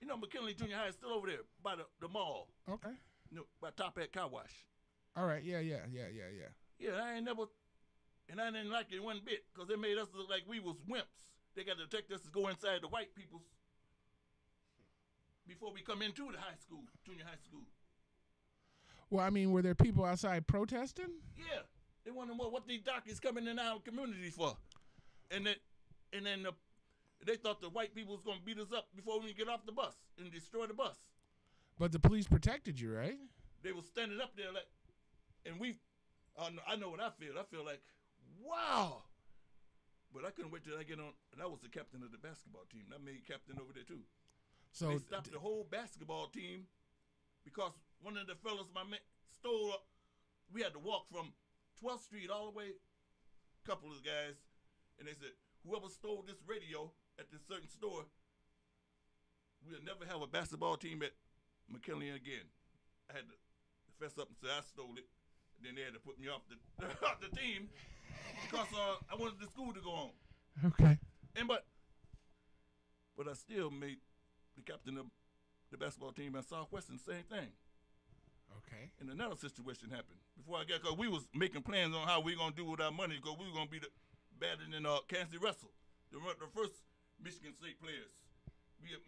[SPEAKER 4] McKinley Junior High is still over there by the mall.
[SPEAKER 1] Okay.
[SPEAKER 4] By Top Hat Car Wash.
[SPEAKER 1] All right. Yeah.
[SPEAKER 4] Yeah, I didn't like it one bit because they made us look like we was wimps. They got to protect us to go inside the white people's before we come into the high school, junior high school.
[SPEAKER 1] Well, I mean, were there people outside protesting?
[SPEAKER 4] Yeah, they wonder what these doctors coming in our community for, and then they thought the white people was gonna beat us up before we get off the bus and destroy the bus.
[SPEAKER 1] But the police protected you, right?
[SPEAKER 4] They was standing up there and I know what I feel. I feel like, wow, But I couldn't wait till I get on. And I was the captain of the basketball team. I made captain over there too.
[SPEAKER 1] So
[SPEAKER 4] they stopped the whole basketball team because one of the fellas my man stole. We had to walk from 12th Street all the way. A couple of the guys, and they said, whoever stole this radio at this certain store, we'll never have a basketball team at McKinley again. I had to fess up and say I stole it. And then they had to put me off the off the team because I wanted the school to go on.
[SPEAKER 1] Okay.
[SPEAKER 4] And but I still made the captain of the basketball team at Southwestern, same thing.
[SPEAKER 1] Okay.
[SPEAKER 4] And another situation happened before I got, because we was making plans on how we gonna do with our money, because we were gonna be better than Kansas City Russell, the first Michigan State players.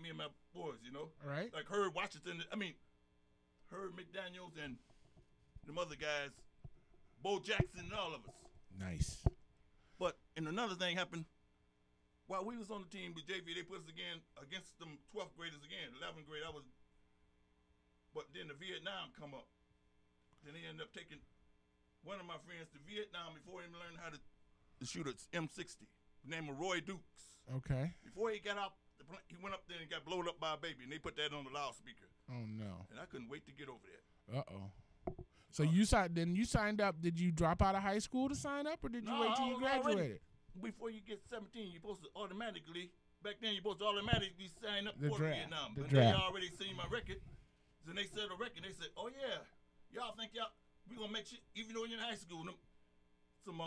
[SPEAKER 4] Me and my boys, you know.
[SPEAKER 1] All right.
[SPEAKER 4] Like Herb Washington, Herb McDaniels and them other guys, Bo Jackson and all of us.
[SPEAKER 1] Nice.
[SPEAKER 4] But and another thing happened while we was on the team with JV. They put us again against them 12th graders again. 11th grade, but then the Vietnam come up. Then they ended up taking one of my friends to Vietnam before he learned how to shoot an M60. The name of Roy Dukes.
[SPEAKER 1] Okay.
[SPEAKER 4] Before he got out, he went up there and got blown up by a baby, and they put that on the loudspeaker.
[SPEAKER 1] Oh no.
[SPEAKER 4] And I couldn't wait to get over there.
[SPEAKER 1] So you signed up. Did you drop out of high school to sign up, or did you wait till you graduated?
[SPEAKER 4] Before you get 17, you're supposed to automatically. Back then, you're supposed to automatically sign up for Vietnam. But they already seen my record. So they said a record. They said, "Oh yeah, y'all think we gonna make shit." Even though you're in high school, some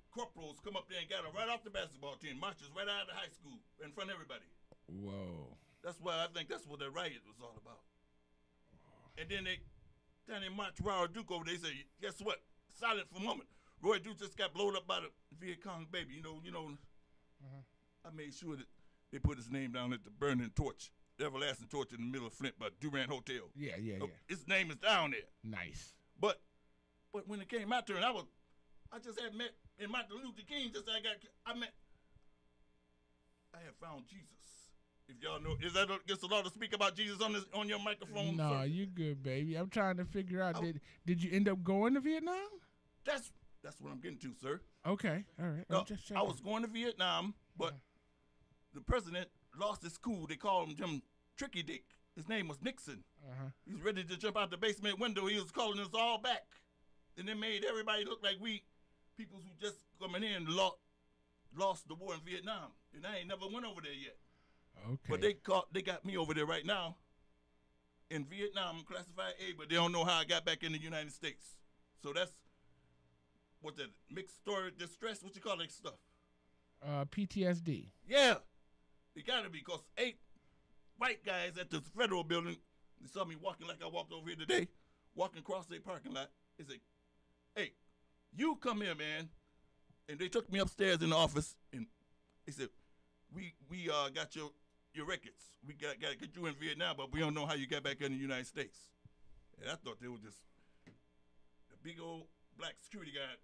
[SPEAKER 4] corporals come up there and got them right off the basketball team, marches right out of high school in front of everybody.
[SPEAKER 1] Whoa.
[SPEAKER 4] That's why I think that's what the riot was all about. And then they marched Roy Duke over there. They said, "Guess what? Silent for a moment. Roy Duke just got blown up by the Viet Cong baby. You know." I made sure that they put his name down at the burning torch. Everlasting torch in the middle of Flint by Durant Hotel.
[SPEAKER 1] Yeah.
[SPEAKER 4] His name is down there.
[SPEAKER 1] Nice.
[SPEAKER 4] But when it came my turn, I just had met in Martin Luther King. I had found Jesus. If y'all know, is that against the law to speak about Jesus on your microphone?
[SPEAKER 1] No, you good, baby. I'm trying to figure out. Did you end up going to Vietnam?
[SPEAKER 4] That's what I'm getting to, sir.
[SPEAKER 1] Okay, all right.
[SPEAKER 4] No, I was going to Vietnam, but the president lost his cool. They called him Tricky Dick. His name was Nixon. He was ready to jump out the basement window. He was calling us all back. And it made everybody look like we people who just coming in lost the war in Vietnam. And I ain't never went over there yet.
[SPEAKER 1] Okay.
[SPEAKER 4] But they got me over there right now in Vietnam, classified A, but they don't know how I got back in the United States. So that's what's that, mixed story distress? What you call that stuff?
[SPEAKER 1] PTSD.
[SPEAKER 4] Yeah. It gotta be, because 8 white guys at the federal building, they saw me walking like I walked over here today, walking across their parking lot. They said, "Hey, you come here, man." And they took me upstairs in the office, and they said, we got your records. We got to get you in Vietnam, but we don't know how you got back in the United States. And I thought they were just a big old black security guard.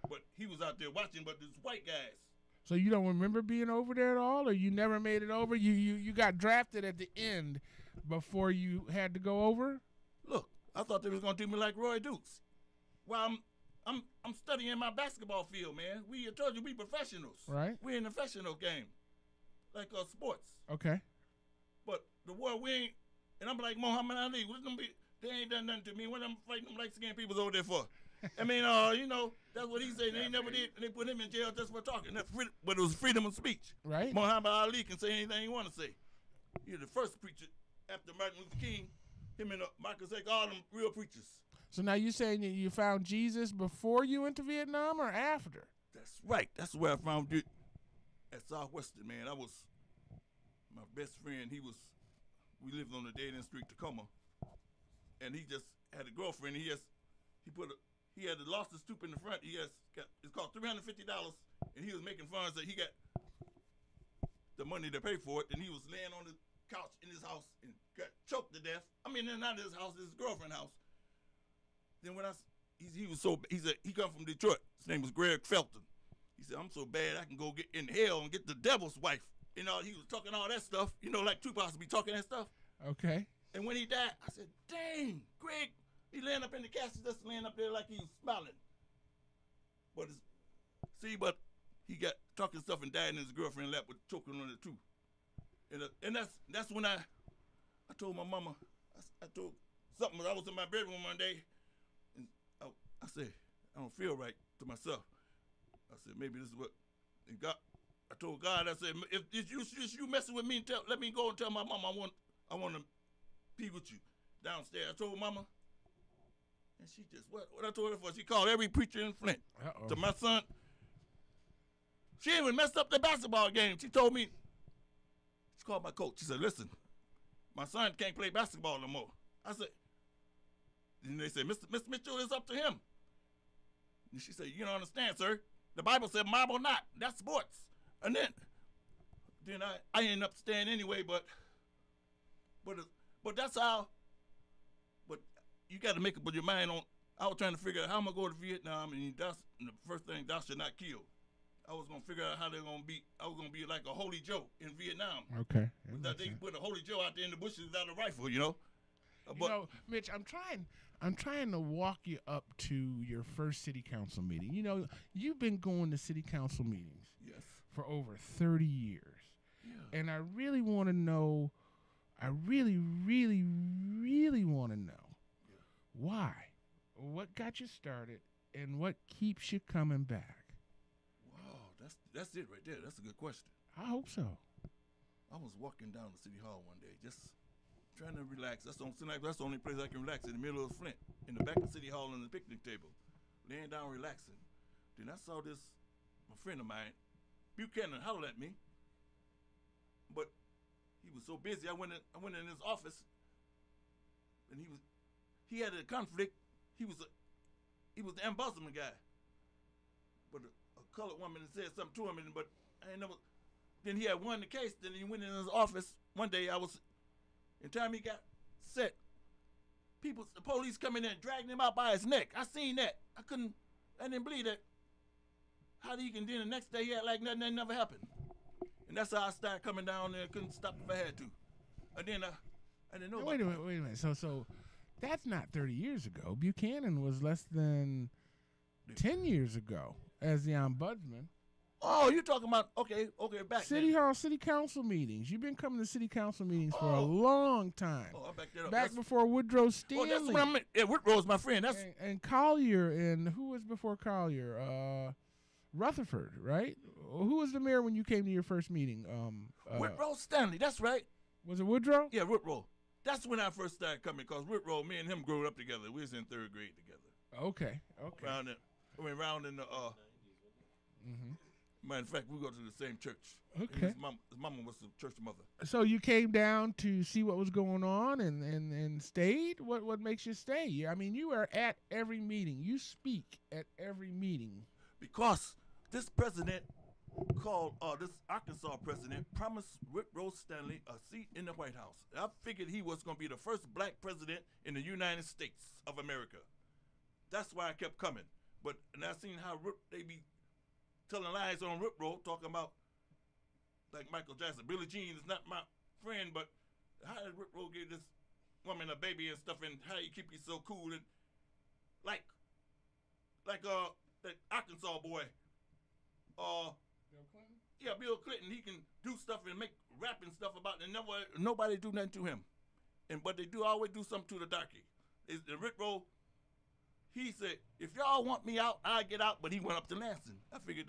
[SPEAKER 4] But he was out there watching, but there's white guys.
[SPEAKER 1] So you don't remember being over there at all, or you never made it over? You got drafted at the end before you had to go over?
[SPEAKER 4] Look, I thought they was gonna do me like Roy Dukes. Well, I'm studying my basketball field, man. I told you we professionals.
[SPEAKER 1] Right.
[SPEAKER 4] We in the professional game, like sports.
[SPEAKER 1] Okay.
[SPEAKER 4] But the war we ain't. And I'm like Muhammad Ali. They ain't done nothing to me. What I'm fighting them light skinned people over there for? I mean, that's what he said. They never did. And they put him in jail just for talking. But it was freedom of speech.
[SPEAKER 1] Right.
[SPEAKER 4] Muhammad Ali can say anything he want to say. He's the first preacher after Martin Luther King. Him and Marcus X, all them real preachers.
[SPEAKER 1] So now you saying you found Jesus before you went to Vietnam or after?
[SPEAKER 4] That's right. That's where I found it at Southwestern, man. I was my best friend. We lived on the Dead-End Street, Tacoma, and he just had a girlfriend. He had lost his tooth in the front. It's called $350, and he was making fun that he got the money to pay for it, and he was laying on the couch in his house and got choked to death. I mean, not his house, his girlfriend's house. Then when he come from Detroit. His name was Greg Felton. He said, "I'm so bad I can go get in hell and get the devil's wife." He was talking all that stuff. Like Tupac be talking that stuff.
[SPEAKER 1] Okay.
[SPEAKER 4] And when he died, I said, "Dang, Greg, he laying up in the casket, just laying up there like he was smiling." But he got talking stuff and died in his girlfriend's lap with choking on it too. And that's when I told my mama, I told something. I was in my bedroom one day, and I said, I don't feel right to myself. I said, maybe this is what, and God, I told God, I said, if you messing with me, let me go and tell my mama I want to be with you downstairs. I told mama, and she just, what I told her for, she called every preacher in Flint to my son. She even messed up the basketball game. She told me, she called my coach. She said, listen, my son can't play basketball no more. I said, and they said, Mr. Mitchell, it's up to him. And she said, you don't understand, sir. The Bible said marble not. That's sports. And then I ended up staying anyway, but that's how, but you got to make up your mind on, I was trying to figure out how I'm going to go to Vietnam, and that's the first thing, thou shalt not kill. I was going to figure out how they're going to be, I was going to be like a Holy Joe in Vietnam.
[SPEAKER 1] Okay.
[SPEAKER 4] They put a Holy Joe out there in the bushes without a rifle, you know?
[SPEAKER 1] Mitch, I'm trying to walk you up to your first city council meeting. You know, you've been going to city council meetings for over 30 years. Yeah. And I really want to know, I really, really, really want to know why. What got you started and what keeps you coming back?
[SPEAKER 4] Wow, that's it right there. That's a good question.
[SPEAKER 1] I hope so.
[SPEAKER 4] I was walking down the city hall one day, just trying to relax. That's the only place I can relax, in the middle of Flint, in the back of City Hall on the picnic table, laying down relaxing. Then I saw a friend of mine, Buchanan, holler at me, but he was so busy. I went in his office, and he had a conflict. He was the embezzlement guy, but a colored woman said something to him, but I ain't never. Then he had won the case. Then he went in his office one day. In time he got set, the police coming in, dragging him out by his neck. I seen that. I didn't believe that. How do you can, then the next day he had like nothing that never happened. And that's how I started coming down there. Couldn't stop if I had to. And then I didn't know about
[SPEAKER 1] Wait a minute. So that's not 30 years ago. Buchanan was less than 10 years ago as the ombudsman.
[SPEAKER 4] Oh, you're talking about, okay, back
[SPEAKER 1] City Hall, city council meetings. You've been coming to city council meetings for a long time.
[SPEAKER 4] Oh, I backed that up.
[SPEAKER 1] Back before Woodrow Stanley.
[SPEAKER 4] Oh, that's what I meant. Yeah, Woodrow's my friend.
[SPEAKER 1] And Collier, and who was before Collier? Rutherford, right? Who was the mayor when you came to your first meeting?
[SPEAKER 4] Woodrow Stanley, that's right.
[SPEAKER 1] Was it Woodrow?
[SPEAKER 4] Yeah, Woodrow. That's when I first started coming, because Woodrow, me and him grew up together. We was in 3rd grade together.
[SPEAKER 1] Okay.
[SPEAKER 4] Around in the,
[SPEAKER 1] Mm-hmm.
[SPEAKER 4] matter of fact, we go to the same church.
[SPEAKER 1] Okay.
[SPEAKER 4] His mama was the church mother.
[SPEAKER 1] So you came down to see what was going on and stayed? What makes you stay? I mean, you are at every meeting. You speak at every meeting.
[SPEAKER 4] Because this president this Arkansas president promised Woodrow Stanley a seat in the White House. I figured he was going to be the first black president in the United States of America. That's why I kept coming. And I seen how they be telling lies on Woodrow, talking about, like Michael Jackson, Billie Jean is not my friend, but how did Woodrow give this woman a baby and stuff, and how you keep you so cool, and like that Arkansas boy,
[SPEAKER 1] Bill Clinton?
[SPEAKER 4] Yeah, Bill Clinton, he can do stuff and make rap and stuff about it, and nobody do nothing to him. But they always do something to the darky. The Woodrow, he said, if y'all want me out, I'll get out, but he went up to Lansing. I figured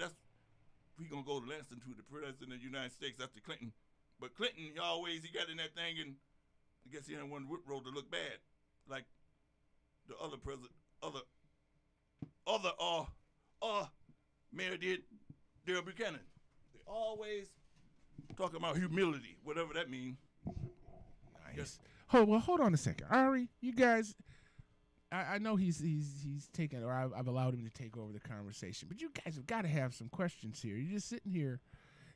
[SPEAKER 4] we gonna go to Lansing to the president of the United States after Clinton. But Clinton, he got in that thing, and I guess he didn't want Woodrow to look bad, like the other president, mayor did, Darrell Buchanan. They always talking about humility, whatever that means.
[SPEAKER 1] Nice. Hold on a second, Ari. You guys, I know he's taken, or I've allowed him to take over the conversation, but you guys have got to have some questions here. You're just sitting here,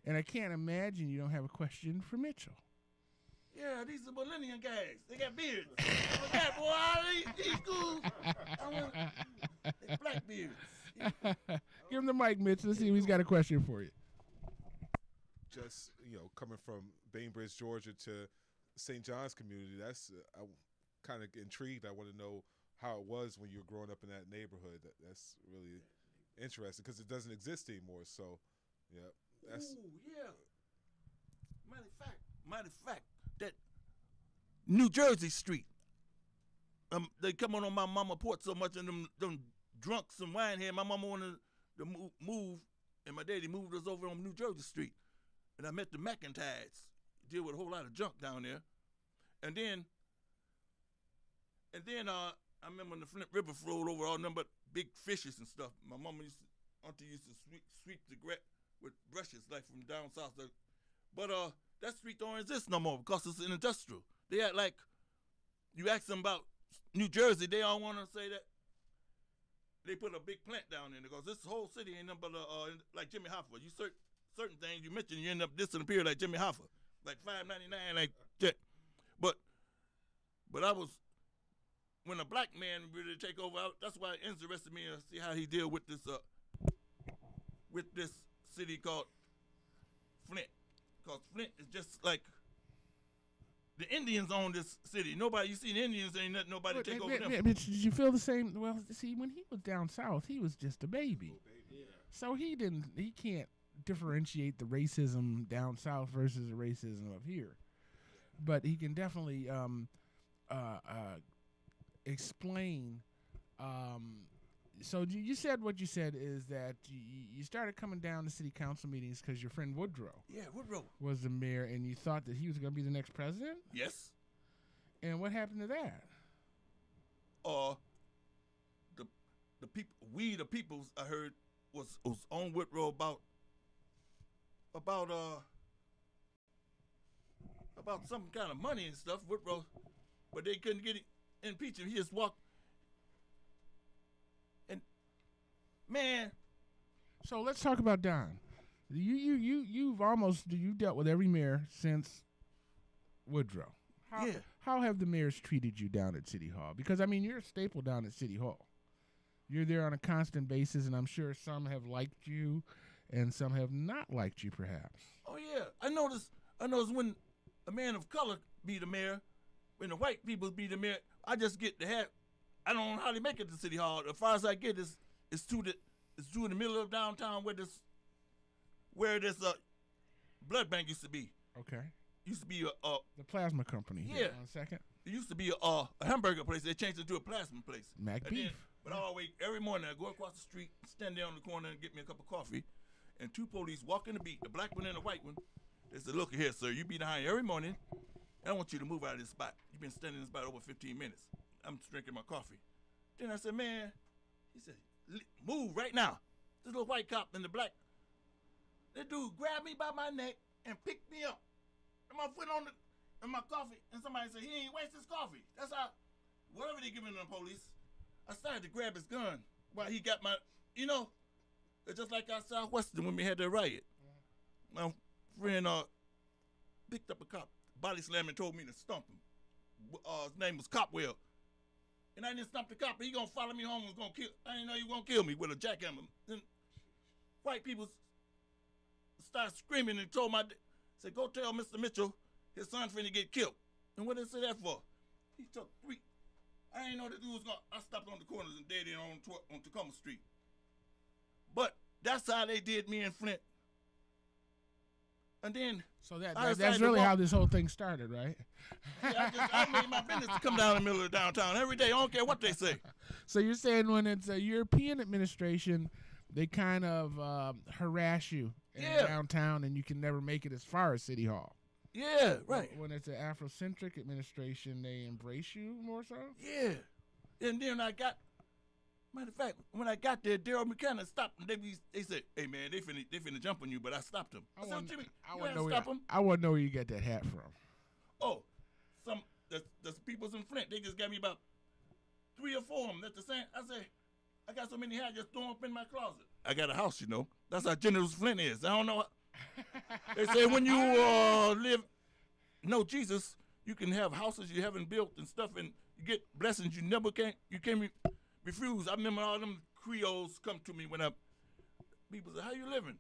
[SPEAKER 1] and I can't imagine you don't have a question for Mitchell.
[SPEAKER 4] Yeah, these are millennium guys. They got beards. That boy, these schools, they black beards.
[SPEAKER 1] Give him the mic, Mitch. Let's see if he's got a question for you.
[SPEAKER 3] Just, coming from Bainbridge, Georgia to St. John's community, that's I'm kind of intrigued. I want to know how it was when you were growing up in that neighborhood. That's really interesting because it doesn't exist anymore. So, yeah, That's
[SPEAKER 4] Ooh, yeah. Matter of fact, that New Jersey street. They come on my mama porch so much, and them drunks and winehead. My mama wanted to move, and my daddy moved us over on New Jersey Street, and I met the McIntyres. Deal with a whole lot of junk down there, and then I remember when the Flint River flowed over all them but big fishes and stuff. My mama auntie used to sweep the grass with brushes like from down south. But that street don't exist no more because it's an industrial. They act like you ask them about New Jersey, they don't want to say that they put a big plant down there because this whole city ain't nothing but like Jimmy Hoffa. You certain things you mention, you end up disappearing like Jimmy Hoffa, like $5.99, like that. But I was when a black man really take over. That's why it interested me to see how he deal with this city called Flint, because Flint is just like. The Indians own this city. Nobody, you see the Indians, ain't nothing, nobody take over them.
[SPEAKER 1] But did you feel the same? Well, see, when he was down south, he was just a baby.
[SPEAKER 4] Yeah.
[SPEAKER 1] So he can't differentiate the racism down south versus the racism up here. But he can definitely explain. So you said what you said is that you started coming down to city council meetings because your friend Woodrow.
[SPEAKER 4] Yeah, Woodrow
[SPEAKER 1] Was the mayor, and you thought that he was going to be the next president?
[SPEAKER 4] Yes.
[SPEAKER 1] And what happened to that?
[SPEAKER 4] The people, the peoples, I heard was on Woodrow about some kind of money and stuff. Woodrow, but they couldn't get it impeached. He just walked. Man,
[SPEAKER 1] so let's talk about Don. You've dealt with every mayor since Woodrow. How have the mayors treated you down at City Hall? Because I mean, you're a staple down at City Hall. You're there on a constant basis, and I'm sure some have liked you, and some have not liked you, perhaps.
[SPEAKER 4] Oh yeah, I noticed when a man of color be the mayor, when the white people be the mayor, I just get the hat. I don't know how they make it to City Hall. As far as I get is. It's through the middle of downtown where this blood bank used to be.
[SPEAKER 1] Okay.
[SPEAKER 4] Used to be
[SPEAKER 1] the plasma company.
[SPEAKER 4] Yeah.
[SPEAKER 1] 1 second.
[SPEAKER 4] It used to be a hamburger place. They changed it to a plasma place.
[SPEAKER 1] Mac beef.
[SPEAKER 4] But I always every morning I go across the street, stand there on the corner and get me a cup of coffee, and two police walk in the beat, the black one and the white one. They said, "Look here, sir, you be behind every morning. And I want you to move out of this spot. You've been standing in this spot over 15 minutes. I'm drinking my coffee." Then I said, "Man," he said, "Move right now." This little white cop and the black, that dude grabbed me by my neck and picked me up. And my foot on my coffee, and somebody said, "He ain't waste his coffee." That's how, whatever they giving the police, I started to grab his gun while he got my, it's just like out Southwestern when we had that riot. My friend picked up a cop, body slammed and told me to stomp him. His name was Copwell. And I didn't stop the cop. He gonna follow me home. Was gonna kill. I didn't know he was gonna kill me with a jackhammer. Then white people started screaming and told said, "Go tell Mr. Mitchell his son finna get killed." And what did they say that for? He took 3. I didn't know the dude was gonna. I stopped on the corners and dead end on Tacoma Street. But that's how they did me in Flint. And then
[SPEAKER 1] so that's really how this whole thing started, right?
[SPEAKER 4] Yeah, I made my business to come down in the middle of downtown every day. I don't care what they say.
[SPEAKER 1] So you're saying when it's a European administration, they kind of harass you in downtown, and you can never make it as far as City Hall.
[SPEAKER 4] Yeah, right.
[SPEAKER 1] When it's an Afrocentric administration, they embrace you more so?
[SPEAKER 4] Yeah. And then matter of fact, when I got there, Daryl Buchanan stopped them. They said, "Hey man, they finna jump on you," but I stopped them. I said, "Jimmy, you had to stop them."
[SPEAKER 1] I want to know where you get that hat from.
[SPEAKER 4] Oh, the people's in Flint. They just got me about 3 or 4 of them. That's the same. I said, I got so many hats, just throw them up in my closet. I got a house, That's how generous Flint is. I don't know. They say when you know Jesus, you can have houses you haven't built and stuff, and you get blessings you can't refuse. I remember all them Creoles come to me when people say, "How you living?"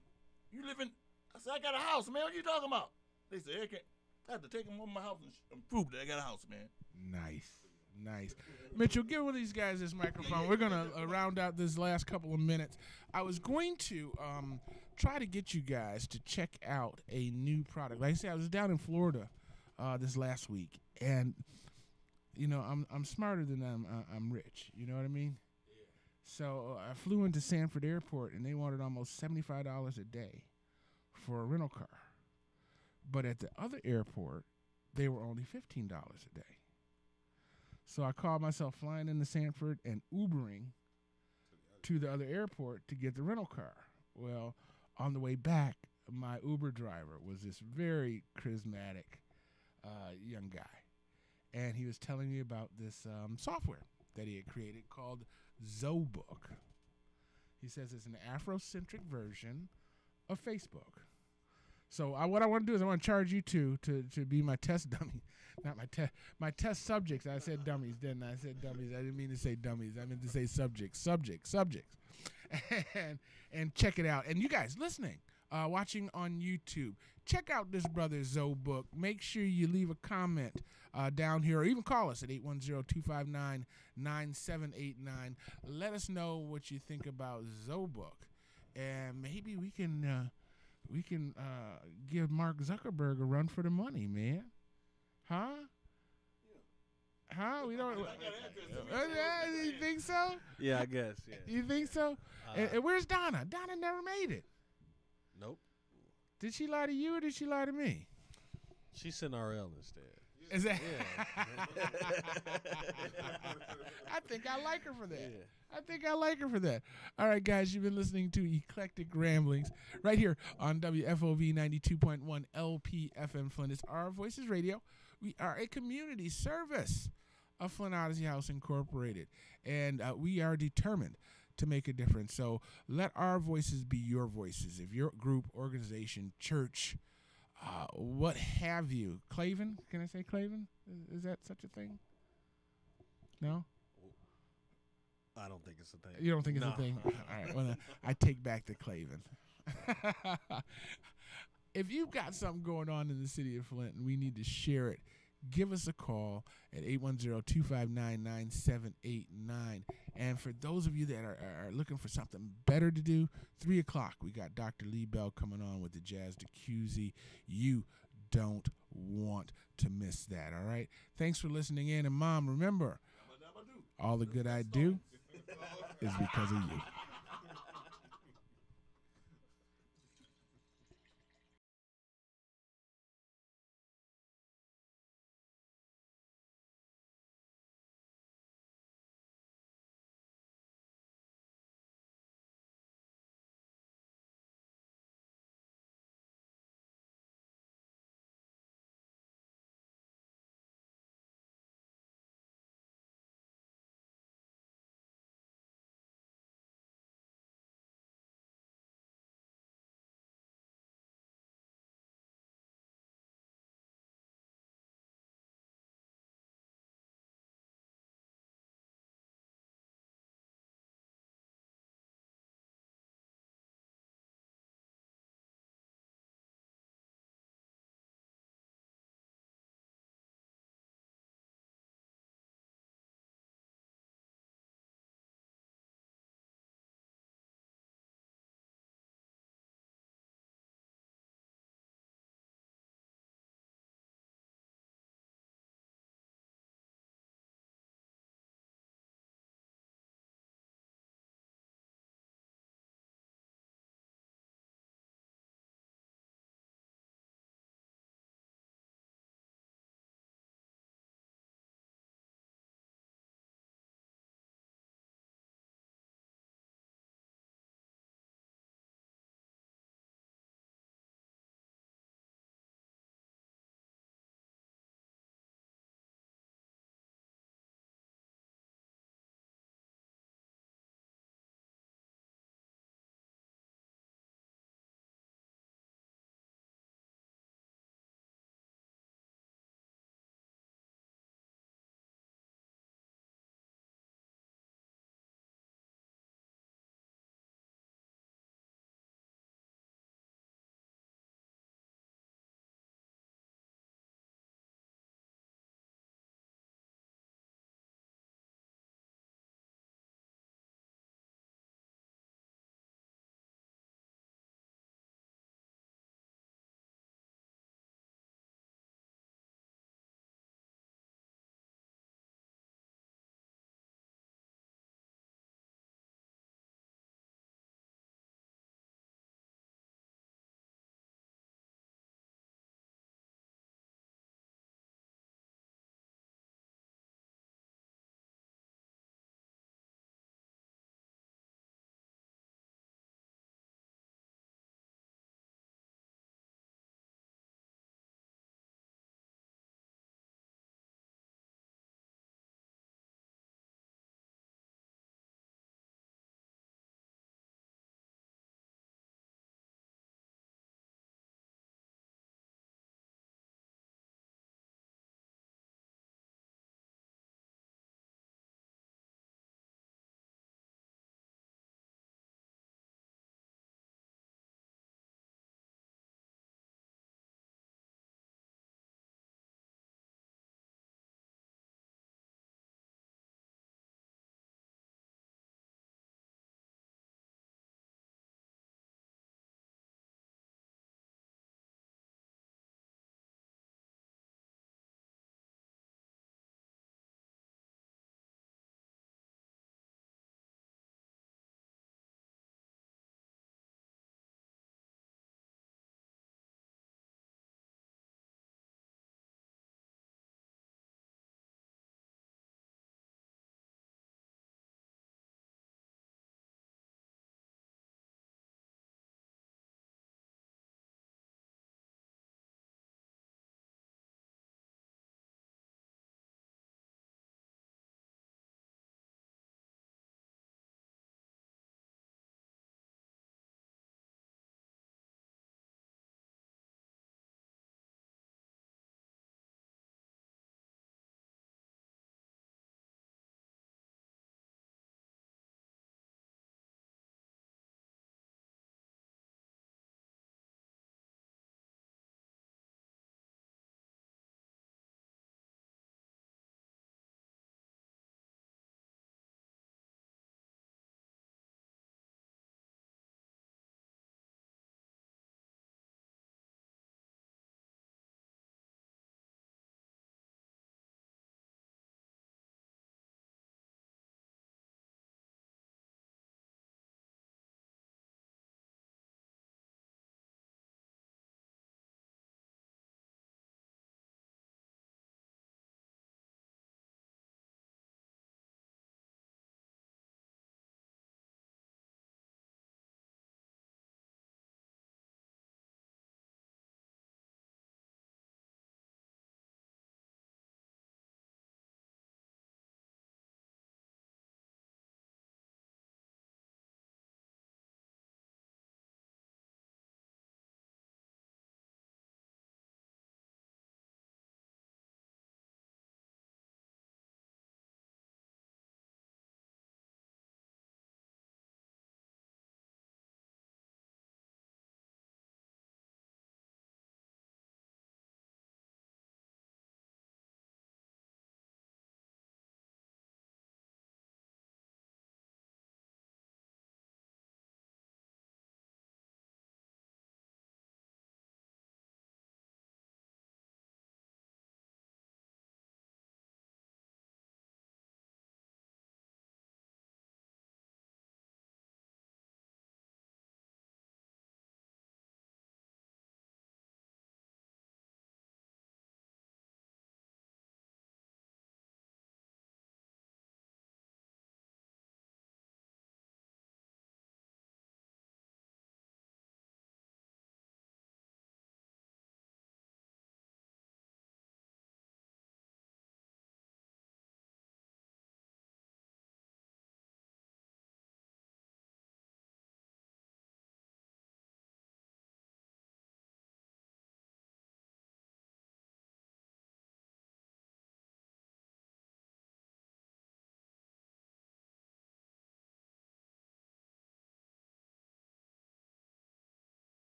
[SPEAKER 4] "You living?" I said, "I got a house, man. What you talking about?" They say, "I had to take them over my house and prove that I got a house, man."
[SPEAKER 1] Nice. Nice. Mitchell, give one of these guys this microphone. We're going to round out this last couple of minutes. I was going to try to get you guys to check out a new product. Like I said, I was down in Florida this last week, and, you know, I'm smarter than I'm rich. You know what I mean? Yeah. So I flew into Sanford Airport, and they wanted almost $75 a day for a rental car. But at the other airport, they were only $15 a day. So I called myself flying into Sanford and Ubering to the other airport to get the rental car. Well, on the way back, my Uber driver was this very charismatic young guy. And he was telling me about this software that he had created called ZoBook. He says it's an Afrocentric version of Facebook. So what I want to do is I want to charge you two to be my test dummy. Not my test subjects. I said dummies, didn't I? I said dummies. I didn't mean to say dummies. I meant to say subjects. And check it out. And you guys listening, watching on YouTube, check out this brother ZoBook. Make sure you leave a comment down here, or even call us at 810-259-9789. Let us know what you think about ZoBook, and maybe we can give Mark Zuckerberg a run for the money, man. Huh? Yeah. Huh? We don't. You think so?
[SPEAKER 2] Yeah, I guess. Yeah.
[SPEAKER 1] You think so? And where's Donna? Donna never made it.
[SPEAKER 2] Nope.
[SPEAKER 1] Did she lie to you or did she lie to me?
[SPEAKER 2] She sent RL instead.
[SPEAKER 1] Is that?
[SPEAKER 2] Yeah.
[SPEAKER 1] I think I like her for that.
[SPEAKER 2] Yeah.
[SPEAKER 1] I think I like her for that. All right, guys, you've been listening to Eclectic Ramblings right here on WFOV 92.1 LPFM Flint. It's Our Voices Radio. We are a community service of Flint Odyssey House Incorporated, and we are determined to make a difference. So let our voices be your voices. If your group, organization, church, what have you, Claven? Can I say Claven? Is that such a thing? No?
[SPEAKER 2] I don't think it's a thing.
[SPEAKER 1] You don't think it's a thing? All right. Well, I take back the Claven. If you've got something going on in the city of Flint and we need to share it, give us a call at 810-259-9789. And for those of you that are looking for something better to do, 3 o'clock, we got Dr. Lee Bell coming on with the Jazz DeCusey. You don't want to miss that, all right? Thanks for listening in. And, Mom, remember, all the good I do is because of you.